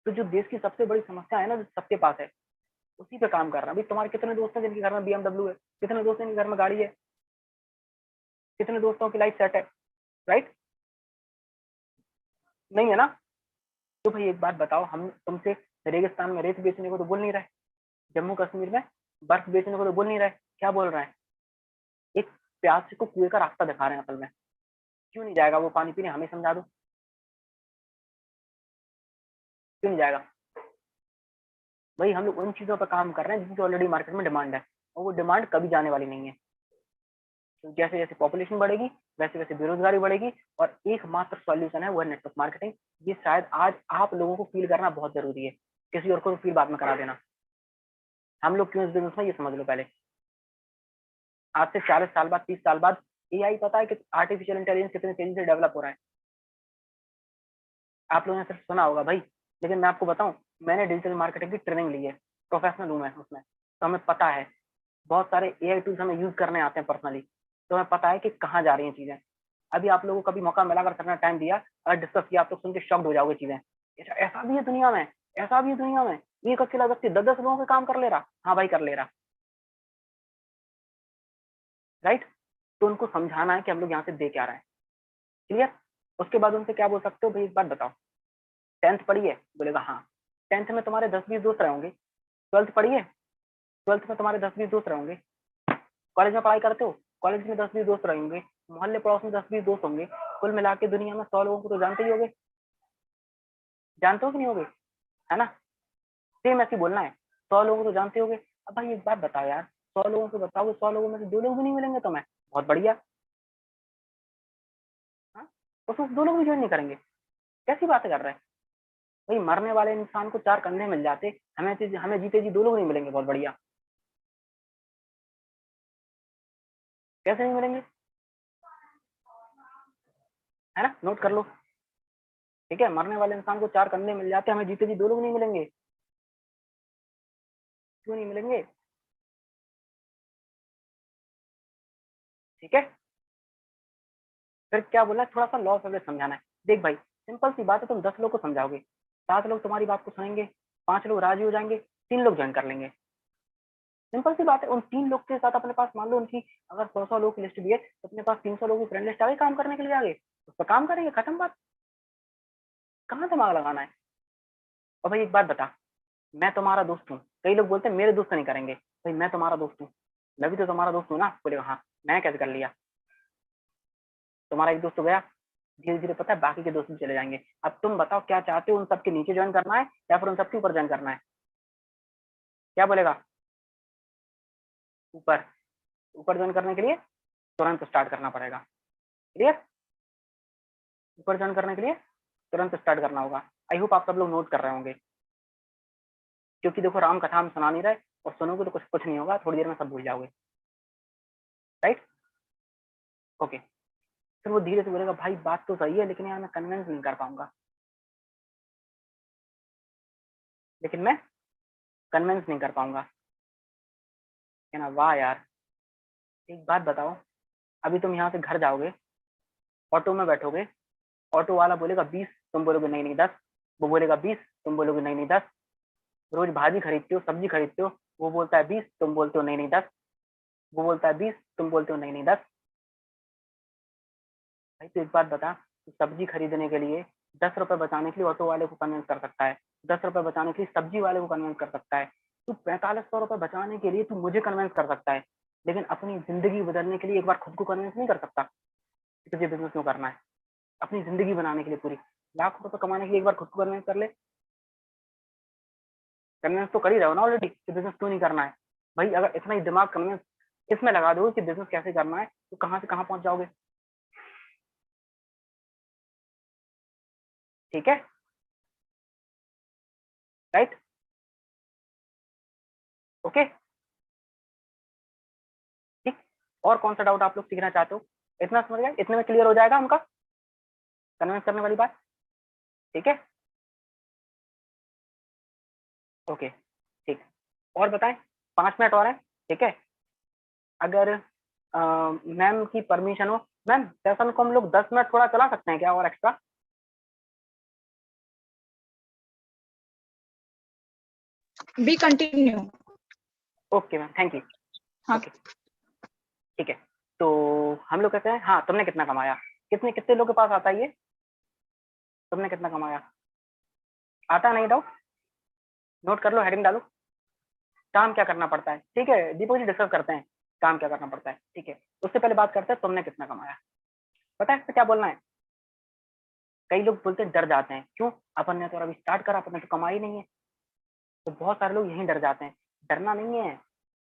तो जो देश की सबसे बड़ी समस्या है ना, जो सबके पास है, उसी पे काम कर रहा है। भाई तुम्हारे कितने दोस्त हैं जिनके घर में BMW है? कितने दोस्त हैं जिनके घर में गाड़ी है? कितने दोस्तों की लाइफ सेट है? राइट? नहीं है ना? तो भाई एक बात बताओ, हम तुमसे रेगिस्तान में रेत बेचने को तो बोल नहीं रहे, जम्मू कश्मीर में बर्फ बेचने को तो बोल नहीं रहे, क्या बोल रहे हैं? प्यासे को कुएं का रास्ता दिखा रहे हैं असल में। क्यों नहीं जाएगा वो पानी पीने, हमें समझा दो, क्यों नहीं जाएगा भाई? हम लोग उन चीजों पर काम कर रहे हैं जिनकी ऑलरेडी मार्केट में डिमांड है, और वो डिमांड कभी जाने वाली नहीं है। तो जैसे जैसे पॉपुलेशन बढ़ेगी वैसे वैसे बेरोजगारी बढ़ेगी, और एकमात्र सॉल्यूशन है वो है नेटवर्क मार्केटिंग। ये शायद आज आप लोगों को फील करना बहुत जरूरी है, किसी और को फील बाद में करा देना। हम लोग क्यों इस बिजनेस में, ये समझ लो पहले। आज से 40 साल बाद, 30 साल बाद एआई, पता है कि आर्टिफिशियल इंटेलिजेंस कितने तेजी से डेवलप हो रहा है? आप लोगों ने सिर्फ सुना होगा भाई, लेकिन मैं आपको बताऊं, मैंने डिजिटल मार्केटिंग की ट्रेनिंग ली है, प्रोफेशनल हूं मैं उसमें, तो हमें पता है बहुत सारे एआई टूल्स हमें यूज करने आते हैं पर्सनली, तो हमें पता है कि कहाँ जा रही हैं चीजें। अभी आप लोगों को कभी मौका मिला, अगर करना टाइम दिया और डिस्कस किया, आप लोग सुन के शॉक्ड हो जाओगे चीजें। ऐसा भी है दुनिया में, ऐसा भी है दुनिया में, एक अकेला व्यक्ति 10-10 लोगों के काम कर ले रहा। हाँ भाई, कर ले रहा, राइट। तो उनको समझाना है कि हम लोग यहाँ से दे क्या रहे हैं, क्लियर। उसके बाद उनसे क्या बोल सकते हो, भाई एक बात बताओ, 10th पढ़ी है? बोलेगा हाँ। 10th में तुम्हारे 10-20 दोस्त रहे होंगे। 12th पढ़ी है? 12th में तुम्हारे 10-20 दोस्त रहे होंगे। कॉलेज में पढ़ाई करते हो, कॉलेज में 10-20 दोस्त रहे होंगे। मोहल्ले पड़ोस में 10-20 दोस्त होंगे। कुल मिला के दुनिया में 100 लोगों को तो जानते ही होगे, जानते हो कि नहीं होगे, है ना? सेम ऐसे बोलना है, 100 लोगों को तो जानते होगे। अब भाई एक बात बताओ यार, 100 लोगों को बताओगे, 100 लोगों में से 2 लोग भी नहीं मिलेंगे तुम्हें, बहुत बढ़िया। हाँ, तो फिर 2 लोग भी ज्वाइन नहीं करेंगे, कैसी बातें कर रहे हैं भाई? मरने वाले इंसान को 4 कंधे मिल जाते, हमें जीते जी 2 लोग नहीं मिलेंगे, बहुत बढ़िया। कैसे नहीं मिलेंगे, है ना? नोट कर लो, ठीक है। मरने वाले इंसान को 4 कंधे मिल जाते, हमें जीते जी 2 लोग नहीं मिलेंगे, क्यों नहीं मिलेंगे? ठीक है। फिर क्या बोला, थोड़ा सा लॉ ऑफ एवरेज समझाना है। देख भाई, सिंपल सी बात है, तुम 10 लोग को समझाओगे, 7 लोग तुम्हारी बात को सुनेंगे, 5 लोग राजी हो जाएंगे, 3 लोग ज्वाइन कर लेंगे। सिंपल सी बात है। उन 3 लोग के साथ अपने पास, मान लो उनकी अगर 100 लोग की लिस्ट भी है, तो अपने पास 300 लोगों की फ्रेंड लिस्ट आ गई काम करने के लिए, आगे उस पर काम करेंगे, खत्म बात। कहाँ दिमाग लगाना है? और भाई एक बात बता, मैं तुम्हारा दोस्त हूँ, कई लोग बोलते हैं मेरे दोस्त नहीं करेंगे, भाई मैं तुम्हारा दोस्त हूँ, मैं भी तो तुम्हारा दोस्त हूँ ना। बोलेगा हाँ, मैं कैसे कर लिया? तुम्हारा एक दोस्त हो गया, धीरे धीरे पता है बाकी के दोस्त भी चले जाएंगे। अब तुम बताओ क्या चाहते हो, उन सबके नीचे ज्वाइन करना है या फिर उन सबके ऊपर ज्वाइन करना है? क्या बोलेगा? ऊपर। ऊपर ज्वाइन करने के लिए तुरंत स्टार्ट करना पड़ेगा, क्लियर। ऊपर ज्वाइन करने के लिए तुरंत स्टार्ट करना होगा। आई होप आप सब लोग नोट कर रहे होंगे, क्योंकि देखो राम कथा हम सुना नहीं रहे, और सुनोगे तो कुछ कुछ नहीं होगा, थोड़ी देर में सब भूल जाओगे, राइट। ओके। फिर वो धीरे से बोलेगा भाई बात तो सही है, लेकिन यार मैं कन्विंस नहीं कर पाऊंगा, लेकिन मैं कन्विंस नहीं कर पाऊंगा। कहना वाह यार, एक बात बताओ, अभी तुम यहाँ से घर जाओगे, ऑटो में बैठोगे, ऑटो वाला बोलेगा 20, तुम बोलोगे नहीं नहीं 10। वो बोलेगा 20, तुम बोलोगे नहीं नहीं 10। रोज भाजी खरीदते हो, सब्जी खरीदते हो, वो बोलता है 20, तुम बोलते हो नहीं नहीं 10। वो बोलता है 20, तुम बोलते हो नहीं नहीं 10। भाई तो एक बात बता, तो सब्जी खरीदने के लिए 10 रुपए बचाने के लिए ऑटो वाले को कन्विंस कर सकता है, 10 रुपए बचाने के लिए सब्जी वाले को कन्विंस कर सकता है, तू 4500 रुपए बचाने के लिए तू मुझे कन्विंस कर सकता है, लेकिन अपनी जिंदगी बदलने के लिए एक बार खुद को कन्विंस नहीं कर सकता कि तुझे बिजनेस क्यों करना है। अपनी जिंदगी बनाने के लिए, पूरी लाखों रुपए कमाने के लिए एक बार खुद को कन्विंस कर ले। कन्विंस तो कर ही रहे हो ना ऑलरेडी कि बिजनेस क्यों नहीं करना है। भाई अगर इतना ही दिमाग कन्विंस इसमें लगा दो कि बिजनेस कैसे करना है, तो कहाँ से कहाँ पहुंच जाओगे, ठीक है, राइट। ओके, ठीक। और कौन सा डाउट आप लोग सीखना चाहते हो? इतना समझ गए, इतने में क्लियर हो जाएगा उनका कन्विंस करने वाली बात, ठीक है। ओके, ठीक। और बताएं, 5 मिनट और है, ठीक है। अगर मैम की परमिशन हो, मैम सेशन को हम लोग 10 मिनट थोड़ा चला सकते हैं क्या, और extra? B continue. Okay ma'am, thank you. हाँ। ओके, ठीक है। तो हम लोग कहते हैं, हाँ तुमने कितना कमाया, कितने कितने लोग के पास आता है ये, तुमने कितना कमाया? आता नहीं डाउट? नोट कर लो, हेडिंग डालो। काम क्या करना पड़ता है, ठीक है दीपक जी, डिस्कस करते हैं। काम क्या करना पड़ता है, ठीक है। उससे पहले बात करते हैं तुमने कितना कमाया। पता है इससे क्या बोलना है? कई लोग बोलते हैं डर जाते हैं, क्यों? अपन ने तो अभी स्टार्ट करा, अपन ने तो कमाई नहीं है। तो बहुत सारे लोग यहीं डर जाते हैं। डरना नहीं है,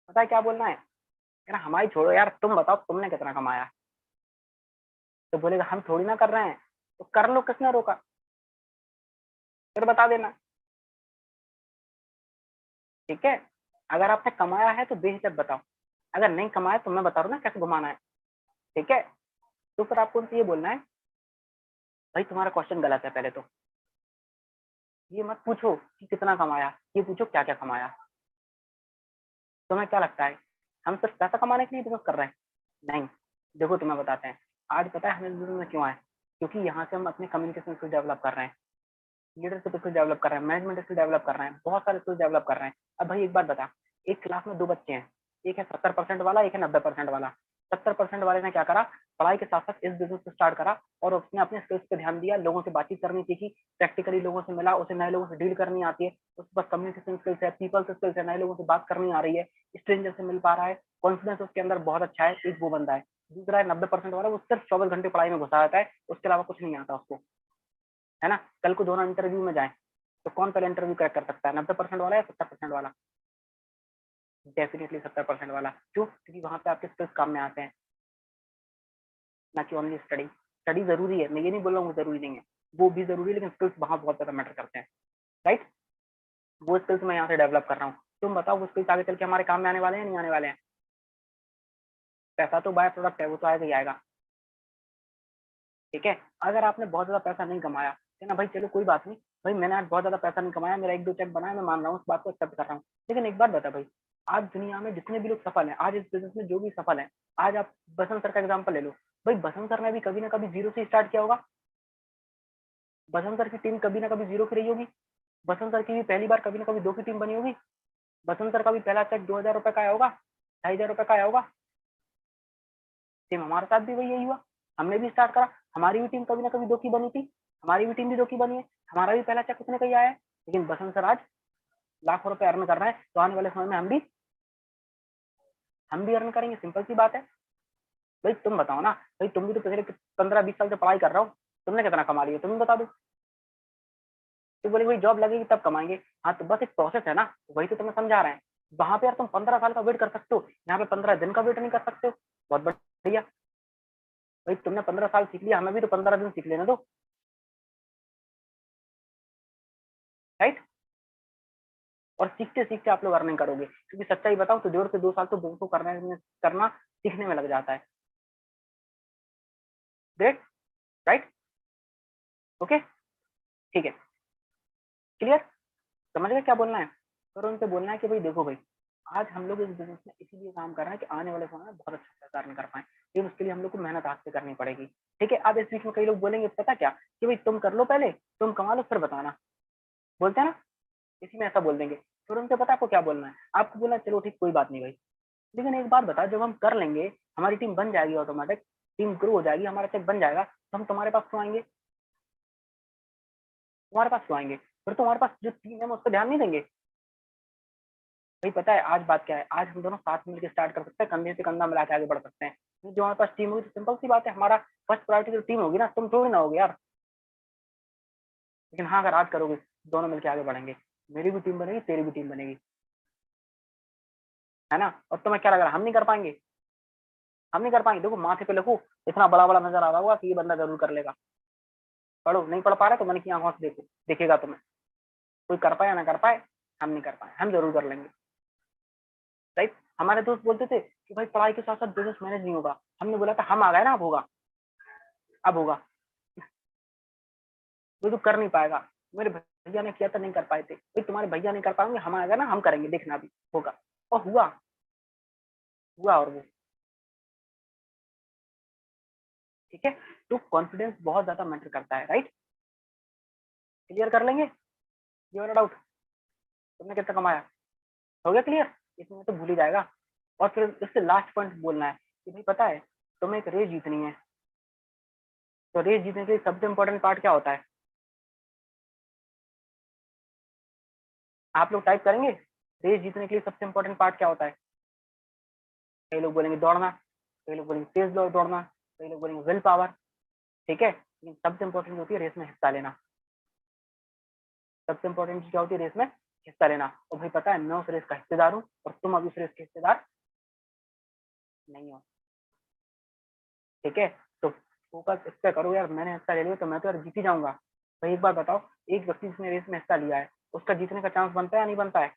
पता है क्या बोलना है? यार हमारी छोड़ो यार, तुम बताओ तुमने कितना कमाया। तो बोलेगा हम थोड़ी ना कर रहे हैं, तो कर लो, किसने रोका? फिर बता देना, ठीक है। अगर आपने कमाया है तो बेहिचक बताओ, अगर नहीं कमाया तो मैं बता रहा हूँ ना कैसे घुमाना है, ठीक है। तो फिर आपको उनसे ये बोलना है, भाई तुम्हारा क्वेश्चन गलत है। पहले तो ये मत पूछो कि कितना कमाया, ये पूछो क्या क्या कमाया। तुम्हें क्या लगता है हम सिर्फ पैसा कमाने के लिए बिजनेस कर रहे हैं? नहीं। देखो तुम्हें बताते हैं, आज पता है हमें बिजनेस में क्यों आए? क्योंकि यहाँ से हम अपने कम्युनिकेशन स्किल डेवलप कर रहे हैं, लीडरशिप स्किल डेवलप कर रहे हैं, मैनेजमेंट स्किल डेवलप कर रहे हैं, बहुत सारे स्किल डेवलप कर रहे हैं। अब भाई एक बात बता, एक क्लास में दो बच्चे हैं, एक है 70% वाला, एक है 90% वाला। 70% वाले ने क्या करा, पढ़ाई के साथ साथ इस बिजनेस को स्टार्ट करा और उसने अपने स्किल्स पे ध्यान दिया, लोगों से बातचीत करनी सीखी, प्रैक्टिकली लोगों से मिला, उसे नए लोगों से डील करनी आती है, उसके पास कम्युनिकेशन स्किल्स है, पीपल स्किल्स है, नए लोगों से बात करनी आ रही है, स्ट्रेंजर से मिल पा रहा है, कॉन्फिडेंस उसके अंदर बहुत अच्छा है, एक वो बंदा है। दूसरा है 90% वाला, वो सिर्फ 24 घंटे पढ़ाई में घुसा रहता है, उसके अलावा कुछ नहीं आता उसको, है ना। कल को दोनों इंटरव्यू में जाए तो कौन पहले इंटरव्यू क्रैक कर सकता है, 90% वाला या 70% वाला? डेफिनेटली 70% वाला। क्यों? क्योंकि वहां पे आपके स्किल्स काम में आते हैं, ना कि ओनली स्टडी। स्टडी जरूरी है, मैं ये नहीं बोल रहा हूँ जरूरी नहीं है, वो भी जरूरी है, लेकिन स्किल्स वहां बहुत ज्यादा मैटर करते हैं, राइट। वो स्किल्स मैं यहाँ से डेवलप कर रहा हूँ, तुम बताओ वो स्किल्स आगे चल के हमारे काम में आने वाले हैं नहीं आने वाले हैं? पैसा तो बाय प्रोडक्ट है, वो तो आएगा ही आएगा, ठीक है। अगर आपने बहुत ज्यादा पैसा नहीं कमाया, है ना भाई, चलो कोई बात नहीं, भाई मैंने आज बहुत ज्यादा पैसा नहीं कमाया, मेरा एक दो चेक बनाया, मैं मान रहा हूँ, उस बात को एक्सेप्ट कर रहा हूँ। लेकिन एक बात बता भाई, आज दुनिया में जितने भी लोग सफल हैं, आज इस बिजनेस में जो भी सफल है, आज आप बसंत सर का एग्जाम्पल ले लो। भाई बसंत सर ने भी कभी ना कभी जीरो से स्टार्ट किया होगा, बसंत सर की टीम कभी ना कभी जीरो की रही होगी, बसंत सर की भी पहली बार कभी ना कभी दो की टीम बनी होगी, बसंत सर का भी पहला चेक 2,000 रुपए का आया होगा, 2,500 रुपए का आया होगा। सेम हमारे साथ भी वही यही हुआ, हमने भी स्टार्ट करा, हमारी भी टीम कभी ना कभी दो की बनी थी, हमारी भी टीम भी दो की बनी है, हमारा भी पहला चेक उतने का ही आया है। लेकिन बसंत सर आज लाखों रुपए अर्न कर रहे हैं, तो आने वाले समय में हम भी अर्न करेंगे, सिंपल सी बात है। भाई तुम बताओ ना, भाई तुम भी तो पिछले 15-20 साल से पढ़ाई कर रहे हो, तुमने कितना कमा लिया तुम बता दो। तो बोले भाई जॉब लगेगी तब कमाएंगे, हाँ तो बस एक प्रोसेस है ना, वही तो तुम्हें समझा रहे हैं। वहां पे यार तुम 15 साल का वेट कर सकते हो, यहाँ पे 15 दिन का वेट नहीं कर सकते हो, बहुत बढ़िया। भाई तुमने 15 साल सीख लिया, हमें भी तो 15 दिन सीख लेना दो, राइट। और सीखते सीखते आप लोग अर्निंग करोगे, क्योंकि सच्चाई बताओ तो 1.5 से 2 साल तो बिजनेस को करना सीखने में लग जाता है। ग्रेट, राइट, ओके, ठीक है, क्लियर। समझ गए क्या बोलना है? और उनसे बोलना है कि भाई देखो भाई, आज हम लोग इस बिजनेस में इसीलिए काम कर रहे हैं कि आने वाले समय में बहुत अच्छा पैसा अर्न कर पाए, लेकिन उसके लिए हम लोग को मेहनत हाथ से करनी पड़ेगी, ठीक है। अब इस बीच में कई लोग बोलेंगे पता क्या, कि भाई तुम कर लो पहले, तुम कमा लो फिर बताना, बोलते हैं ना, इसी में ऐसा बोल देंगे। फिर उनसे पता आपको क्या बोलना है, आपको बोलना चलो ठीक कोई बात नहीं भाई, लेकिन एक बात बता, जब हम कर लेंगे, हमारी टीम बन जाएगी, ऑटोमेटिक टीम ग्रो हो जाएगी, हमारा चेक बन जाएगा, तो हम तुम्हारे पास क्यों आएंगे? तुम्हारे पास क्यों आएंगे? फिर तुम्हारे पास जो टीम है हम उस पर ध्यान नहीं देंगे? भाई पता है आज बात क्या है, आज हम दोनों साथ मिलकर स्टार्ट कर सकते हैं, कंधे से कंधा मिला के आगे बढ़ सकते हैं। जो हमारे पास टीम होगी तो सिंपल सी बात है, हमारा फर्स्ट प्रायोरिटी तो टीम होगी ना, तुम थोड़ी ना होगे यार। लेकिन हाँ अगर आज करोगे, दोनों मिलकर आगे बढ़ेंगे, मेरी भी टीम बनेगी, तेरी भी टीम बनेगी, है ना। और तुम्हें क्या लग रहा है हम नहीं कर पाएंगे? हम नहीं कर पाएंगे? देखो माथे पे लिखो, इतना बड़ा बड़ा नजर आ रहा होगा कि ये बंदा जरूर कर लेगा। पढ़ो, नहीं पढ़ पा रहे तो मन की आंखों से देखो, दिखेगा तुम्हें। कोई कर पाए या ना कर पाए, हम नहीं कर पाए, हम जरूर कर लेंगे, राइट। हमारे दोस्त बोलते थे कि भाई पढ़ाई के साथ साथ बिजनेस मैनेज नहीं होगा, हमने बोला था हम आ गए ना, अब होगा, अब होगा। वो तो कर नहीं पाएगा, मेरे भैया ने किया था नहीं कर पाए थे, भाई तुम्हारे भैया नहीं कर पाएंगे, हम आ गए ना, हम करेंगे, देखना भी होगा। और हुआ, हुआ और वो, ठीक है। तो कॉन्फिडेंस बहुत ज्यादा मैटर करता है, राइट। क्लियर कर लेंगे, ये डाउट? तुमने कितना कमाया, हो गया क्लियर? इसमें तो भूल ही जाएगा। और फिर इससे लास्ट पॉइंट बोलना है कि भाई पता है तुम्हें एक रेस जीतनी है, तो रेस जीतने के लिए सबसे इंपॉर्टेंट पार्ट क्या होता है? आप लोग टाइप करेंगे, रेस जीतने के लिए सबसे इंपॉर्टेंट पार्ट क्या होता है? कई लोग बोलेंगे दौड़ना, कई लोग बोलेंगे तेज दौड़ना, कई लोग बोलेंगे विल पावर, ठीक है। लेकिन सबसे इंपॉर्टेंट होती है रेस में हिस्सा लेना। सबसे इंपॉर्टेंट क्या होती है रेस में हिस्सा लेना। और भाई पता है मैं उस रेस का हिस्सेदार हूँ और तुम अभी उस रेस के हिस्सेदार नहीं हो, ठीक है। तो फोकस इस पे करो यार, मैंने हिस्सा ले लिया तो मैं तो यार जीत ही जाऊंगा। भाई एक बार बताओ, एक व्यक्ति जिसने रेस में हिस्सा लिया है उसका जीतने का चांस बनता है या नहीं बनता है?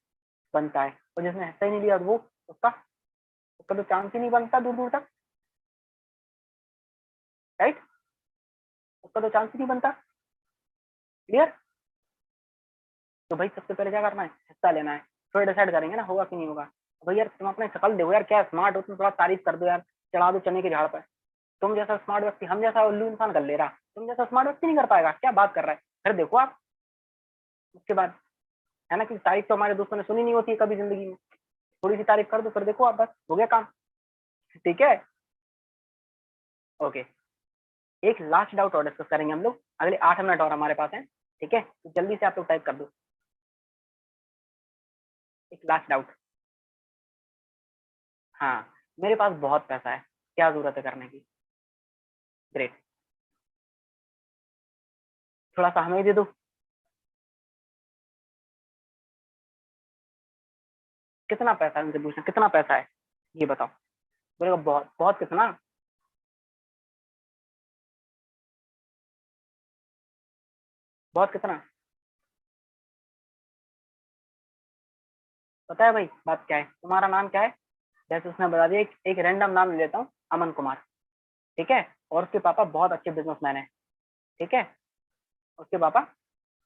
बनता है। और जिसने हिस्सा ही नहीं लिया वो उसका उसका तो चांस ही नहीं बनता दूर दूर तक, राइट। उसका तो चांस ही नहीं बनता। क्लियर। तो भाई सबसे पहले क्या करना है, हिस्सा लेना है, फिर डिसाइड करेंगे ना होगा कि नहीं होगा। भाई यार तुम अपने शकल देखो यार, क्या स्मार्ट हो तुम, थोड़ा तारीफ कर दो यार, चढ़ा दो चने के झाड़ पर। तुम जैसा स्मार्ट व्यक्ति हम जैसा उल्लू इंसान कर ले रहा, तुम जैसा स्मार्ट व्यक्ति नहीं कर पाएगा, क्या बात कर रहा है। फिर देखो आप उसके बाद, है ना, कि तारीफ तो हमारे दोस्तों ने सुनी नहीं होती है कभी जिंदगी में, थोड़ी सी तारीफ कर दो फिर देखो आप, बस हो गया काम, ठीक है। ओके, एक लास्ट डाउट और डिस्कस करेंगे हम लोग, अगले 8 मिनट और हमारे पास है, ठीक है। तो जल्दी से आप लोग टाइप कर दो एक लास्ट डाउट। हाँ, मेरे पास बहुत पैसा है, क्या जरूरत है करने की? ग्रेट, थोड़ा सा हमें दे दो। कितना पैसा है उनसे पूछना, कितना पैसा है ये बताओ। बोलेगा बहुत, बहुत कितना? बहुत कितना? पता है भाई बात क्या है, तुम्हारा नाम क्या है? जैसे उसने बता दिया, एक रैंडम नाम ले लेता हूँ, अमन कुमार, ठीक है। और उसके पापा बहुत अच्छे बिजनेसमैन है, ठीक है। उसके पापा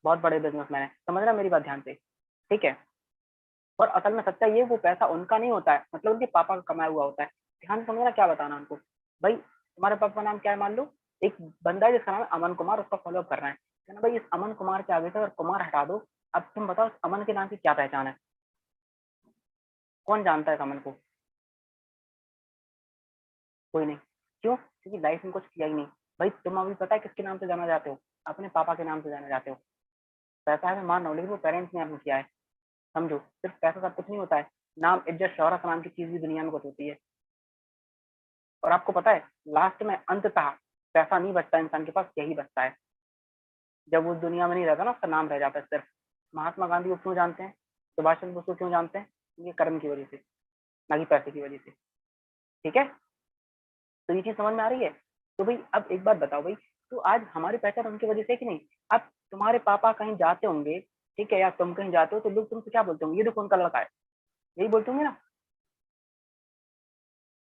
बहुत बड़े बिजनेसमैन है, समझ रहे मेरी बात ध्यान से, ठीक है। और असल में सच्चाई ये, वो पैसा उनका नहीं होता है, मतलब उनके पापा का कमाया हुआ होता है। ध्यान से समझना क्या बताना उनको। भाई तुम्हारे पापा का नाम क्या है मान लो, एक बंदा है जिसका नाम है अमन कुमार, उसका फॉलोअप कर रहे हैं, कहना भाई इस अमन कुमार के आगे से अगर कुमार हटा दो, अब तुम बताओ इस अमन के नाम की क्या पहचान है? कौन जानता है इस अमन को? कोई नहीं। क्यों? क्योंकि लाइफ में कुछ किया ही नहीं। भाई तुम अभी पता है किसके नाम से जाना चाहते हो? अपने पापा के नाम से जाना चाहते हो। पैसा है मैं मान रहा हूँ, लेकिन वो पेरेंट्स ने आपको किया है, समझो। सिर्फ पैसा सब कुछ नहीं होता है, नाम इज्जत शोहरत नाम की चीज भी दुनिया में कुछ होती है। और आपको पता है लास्ट में अंततः पैसा नहीं बचता इंसान के पास, यही बचता है। जब वो दुनिया में नहीं रहता ना, उसका नाम रह जाता है सिर्फ। महात्मा गांधी को क्यों जानते हैं, सुभाष चंद्र बोस को क्यों जानते हैं? ये कर्म की वजह से, ना कि पैसे की वजह से, ठीक है। तो ये चीज समझ में आ रही है? तो भाई अब एक बात बताओ भाई, तो आज हमारी पहचान उनकी वजह से कि नहीं? अब तुम्हारे पापा कहीं जाते होंगे, ठीक है, या तुम कहीं जाते हो तो लोग तुमसे क्या बोलते होंगे, ये देखो उनका लड़का है, यही बोलते होंगे ना।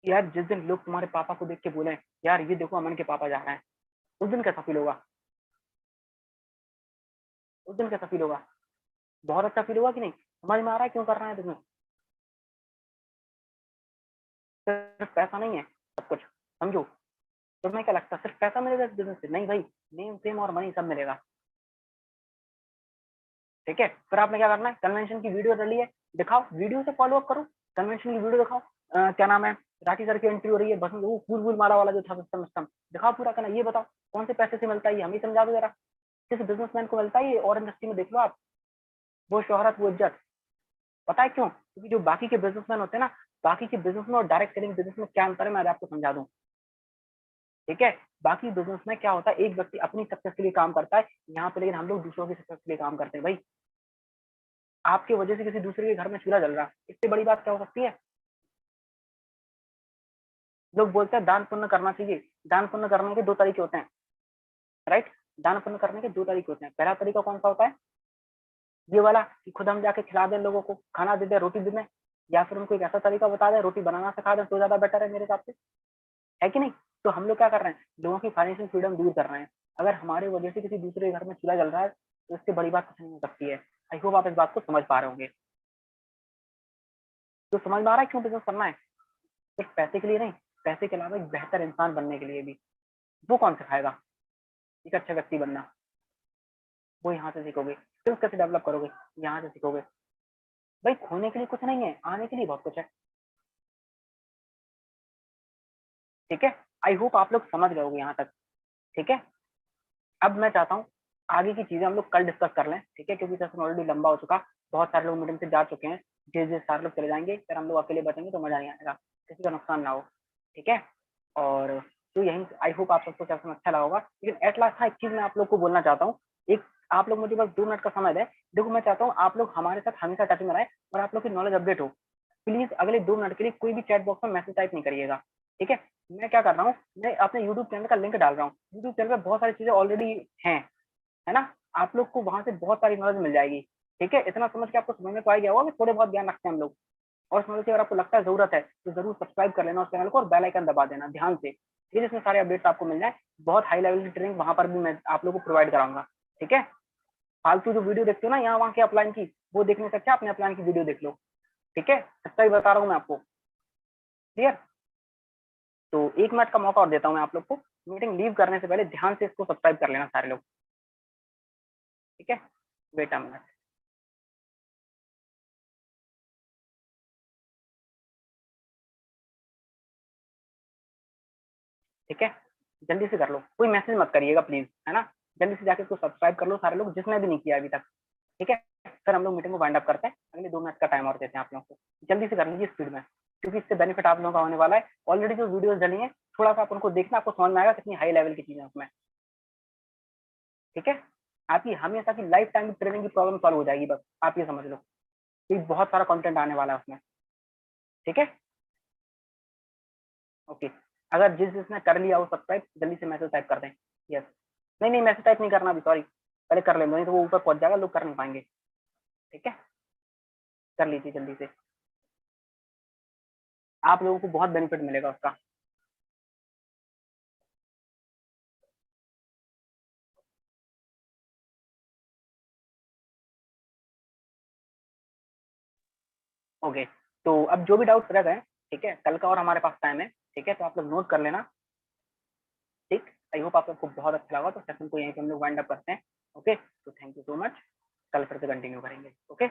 यार जिस दिन लोग तुम्हारे पापा को देख के बोले यार ये देखो अमन के पापा जा रहे हैं, उस दिन कैसा फील होगा? उस दिन कैसा फील होगा? बहुत अच्छा फील होगा कि नहीं? समझ में आ रहा है क्यों कर रहे हैं बिजनेस? सिर्फ पैसा नहीं है सब कुछ, समझो। तुम्हें क्या लगता है सिर्फ पैसा मिलेगा इस बिजनेस से? नहीं भाई, नेम फेम और मनी सब मिलेगा, ठीक है। फिर आपने क्या करना है, कन्वेंशन की वीडियो डाली है, दिखाओ, वीडियो से फॉलो अप करो, कन्वेंशन की वीडियो दिखाओ। क्या नाम है, राठी सर की एंट्री हो रही है, बस वो फूल फूल माला वाला जो था सिस्टम सिस्टम दिखाओ पूरा करना। ये बताओ कौन से पैसे से मिलता है, ये हमें समझा दो जरा। किस बिजनेसमैन को मिलता है ये, और इंडस्ट्री में देख लो आप, वो शोहरत वो इज्जत। पता है क्यों? क्योंकि जो बाकी के बिजनेसमैन होते हैं ना, बाकी के बिजनेस में और डायरेक्ट सेलिंग बिजनेस में क्या अंतर है, मैं आपको समझा दूं, ठीक है। बाकी बिजनेस में क्या होता है, एक व्यक्ति अपनी सक्सेस के लिए काम करता है, यहाँ पे लेकिन हम लोग दूसरों की सक्सेस के लिए काम करते हैं। भाई आपकी वजह से किसी दूसरे के घर में चूल्हा जल रहा है, इससे बड़ी बात क्या हो सकती है? लोग बोलते हैं दान पुण्य करना चाहिए, दान पुण्य करने के दो तरीके होते हैं, राइट। दान पुण्य करने के दो तरीके होते हैं। पहला तरीका कौन सा होता है? ये वाला कि खुद हम जाके खिला दें लोगों को, खाना दे दें, रोटी दे दें, या फिर उनको एक ऐसा तरीका बता दें, रोटी बनाना सिखा दें, तो ज्यादा बेटर है मेरे हिसाब से, है कि नहीं? तो हम लोग क्या कर रहे हैं, लोगों की फाइनेंशियल फ्रीडम दूर कर रहे हैं। अगर हमारे वजह से किसी दूसरे के घर में चूल्हा जल रहा है तो इससे बड़ी बात कुछ नहीं हो सकती है। आई होप आप इस बात को समझ पा रहे होंगे। तो समझ में आ रहा है क्यों बिजनेस करना है? सिर्फ पैसे के लिए नहीं, पैसे के अलावा एक बेहतर इंसान बनने के लिए भी। वो कौन सिखाएगा? एक अच्छा व्यक्ति बनना, वो यहाँ से सीखोगे। स्किल्स कैसे डेवलप करोगे, यहाँ से सीखोगे। भाई खोने के लिए कुछ नहीं है, आने के लिए बहुत कुछ है, ठीक है। आई होप आप लोग समझ गए होगे यहाँ तक, ठीक है। अब मैं चाहता हूँ आगे की चीजें हम लोग कल डिस्कस कर लें, ठीक है, क्योंकि सेशन ऑलरेडी लंबा हो चुका, बहुत सारे लोग मीटिंग से जा चुके हैं। जिस जिस सारे लोग चले जाएंगे फिर हम लोग अकेले बचेंगे तो मजा नहीं आएगा। किसी का नुकसान ना हो, ठीक है। और तो यही आई होप आप सबको सेशन अच्छा लगा होगा। लेकिन एट लास्ट हाँ एक चीज मैं आप लोग को बोलना चाहता हूँ, एक आप लोग मुझे बस 2 मिनट का समय दें। देखो मैं चाहता हूँ आप लोग हमारे साथ हमेशा टच में रहे और आप लोग की नॉलेज अपडेट हो। प्लीज अगले 2 मिनट के लिए कोई भी चैट बॉक्स में मैसेज टाइप नहीं करिएगा, ठीक है। मैं क्या कर रहा हूँ, मैं अपने यूट्यूब चैनल का लिंक डाल रहा हूँ। यूट्यूब चैनल पर बहुत सारी चीजें ऑलरेडी हैं, है ना। आप लोग को वहां से बहुत सारी नॉलेज मिल जाएगी, ठीक है। इतना समझ के आपको समझ में तो आ गया होगा कि थोड़े बहुत ज्ञान रखते हैं हम लोग। और समझ के अगर आपको लगता है जरूरत है तो जरूर सब्सक्राइब कर लेना उस चैनल को और बेल आइकन दबा देना ध्यान से, ठीक है, जिसमें सारे अपडेट्स आपको मिल जाए। बहुत हाई लेवल की ट्रेनिंग वहां पर भी मैं आप लोगों को प्रोवाइड कराऊंगा, ठीक है। फालतू जो वीडियो देखते हो ना यहाँ वहाँ के अपलाइन की, वो देखने से अच्छा अपने अपलाइन की वीडियो देख लो, ठीक है। सच्चाई बता रहा हूँ मैं आपको, क्लियर। तो 1 मिनट का मौका और देता हूँ मैं आप लोग को। मीटिंग लीव करने से पहले ध्यान से इसको सब्सक्राइब कर लेना सारे लोग, ठीक है। Wait a minute. ठीक है, जल्दी से कर लो, कोई मैसेज मत करिएगा प्लीज, है ना। जल्दी से जाके इसको सब्सक्राइब कर लो सारे लोग जिसने भी नहीं किया अभी तक, ठीक है। फिर हम लोग मीटिंग को वाइंड अप करते हैं। अगले 2 मिनट का टाइम और देते हैं आप लोगों को, जल्दी से कर लीजिए स्पीड में, क्योंकि इससे बेनिफिट आप लोगों का होने वाला है। ऑलरेडी जो वीडियोस डली हैं थोड़ा सा आप उनको देखना, आपको समझ में आएगा कितनी हाई लेवल की चीजें उसमें, ठीक है। आपकी हमेशा की लाइफ टाइम ट्रेनिंग की प्रॉब्लम सॉल्व हो जाएगी, बस आप ये समझ लो कि बहुत सारा कंटेंट आने वाला है उसमें, ठीक है। ओके, अगर जिसने कर लिया हो सब्सक्राइब जल्दी से मैसेज टाइप कर दें यस। नहीं नहीं मैसेज टाइप नहीं करना अभी, सॉरी, पहले कर लें, नहीं तो वो ऊपर पहुंच जाएगा, लोग कर नहीं पाएंगे, ठीक है। कर लीजिए जल्दी से, आप लोगों को बहुत बेनिफिट मिलेगा उसका। ओके, तो अब जो भी डाउट रह गए, ठीक है, कल का और हमारे पास टाइम है, ठीक है, तो आप लोग नोट कर लेना, ठीक। आई होप आप सबको बहुत अच्छा लगा। तो सेशन को यहीं पे हम लोग वाइंड अप करते हैं, ओके। तो थैंक यू सो मच, कल फिर से कंटिन्यू करेंगे, ओके।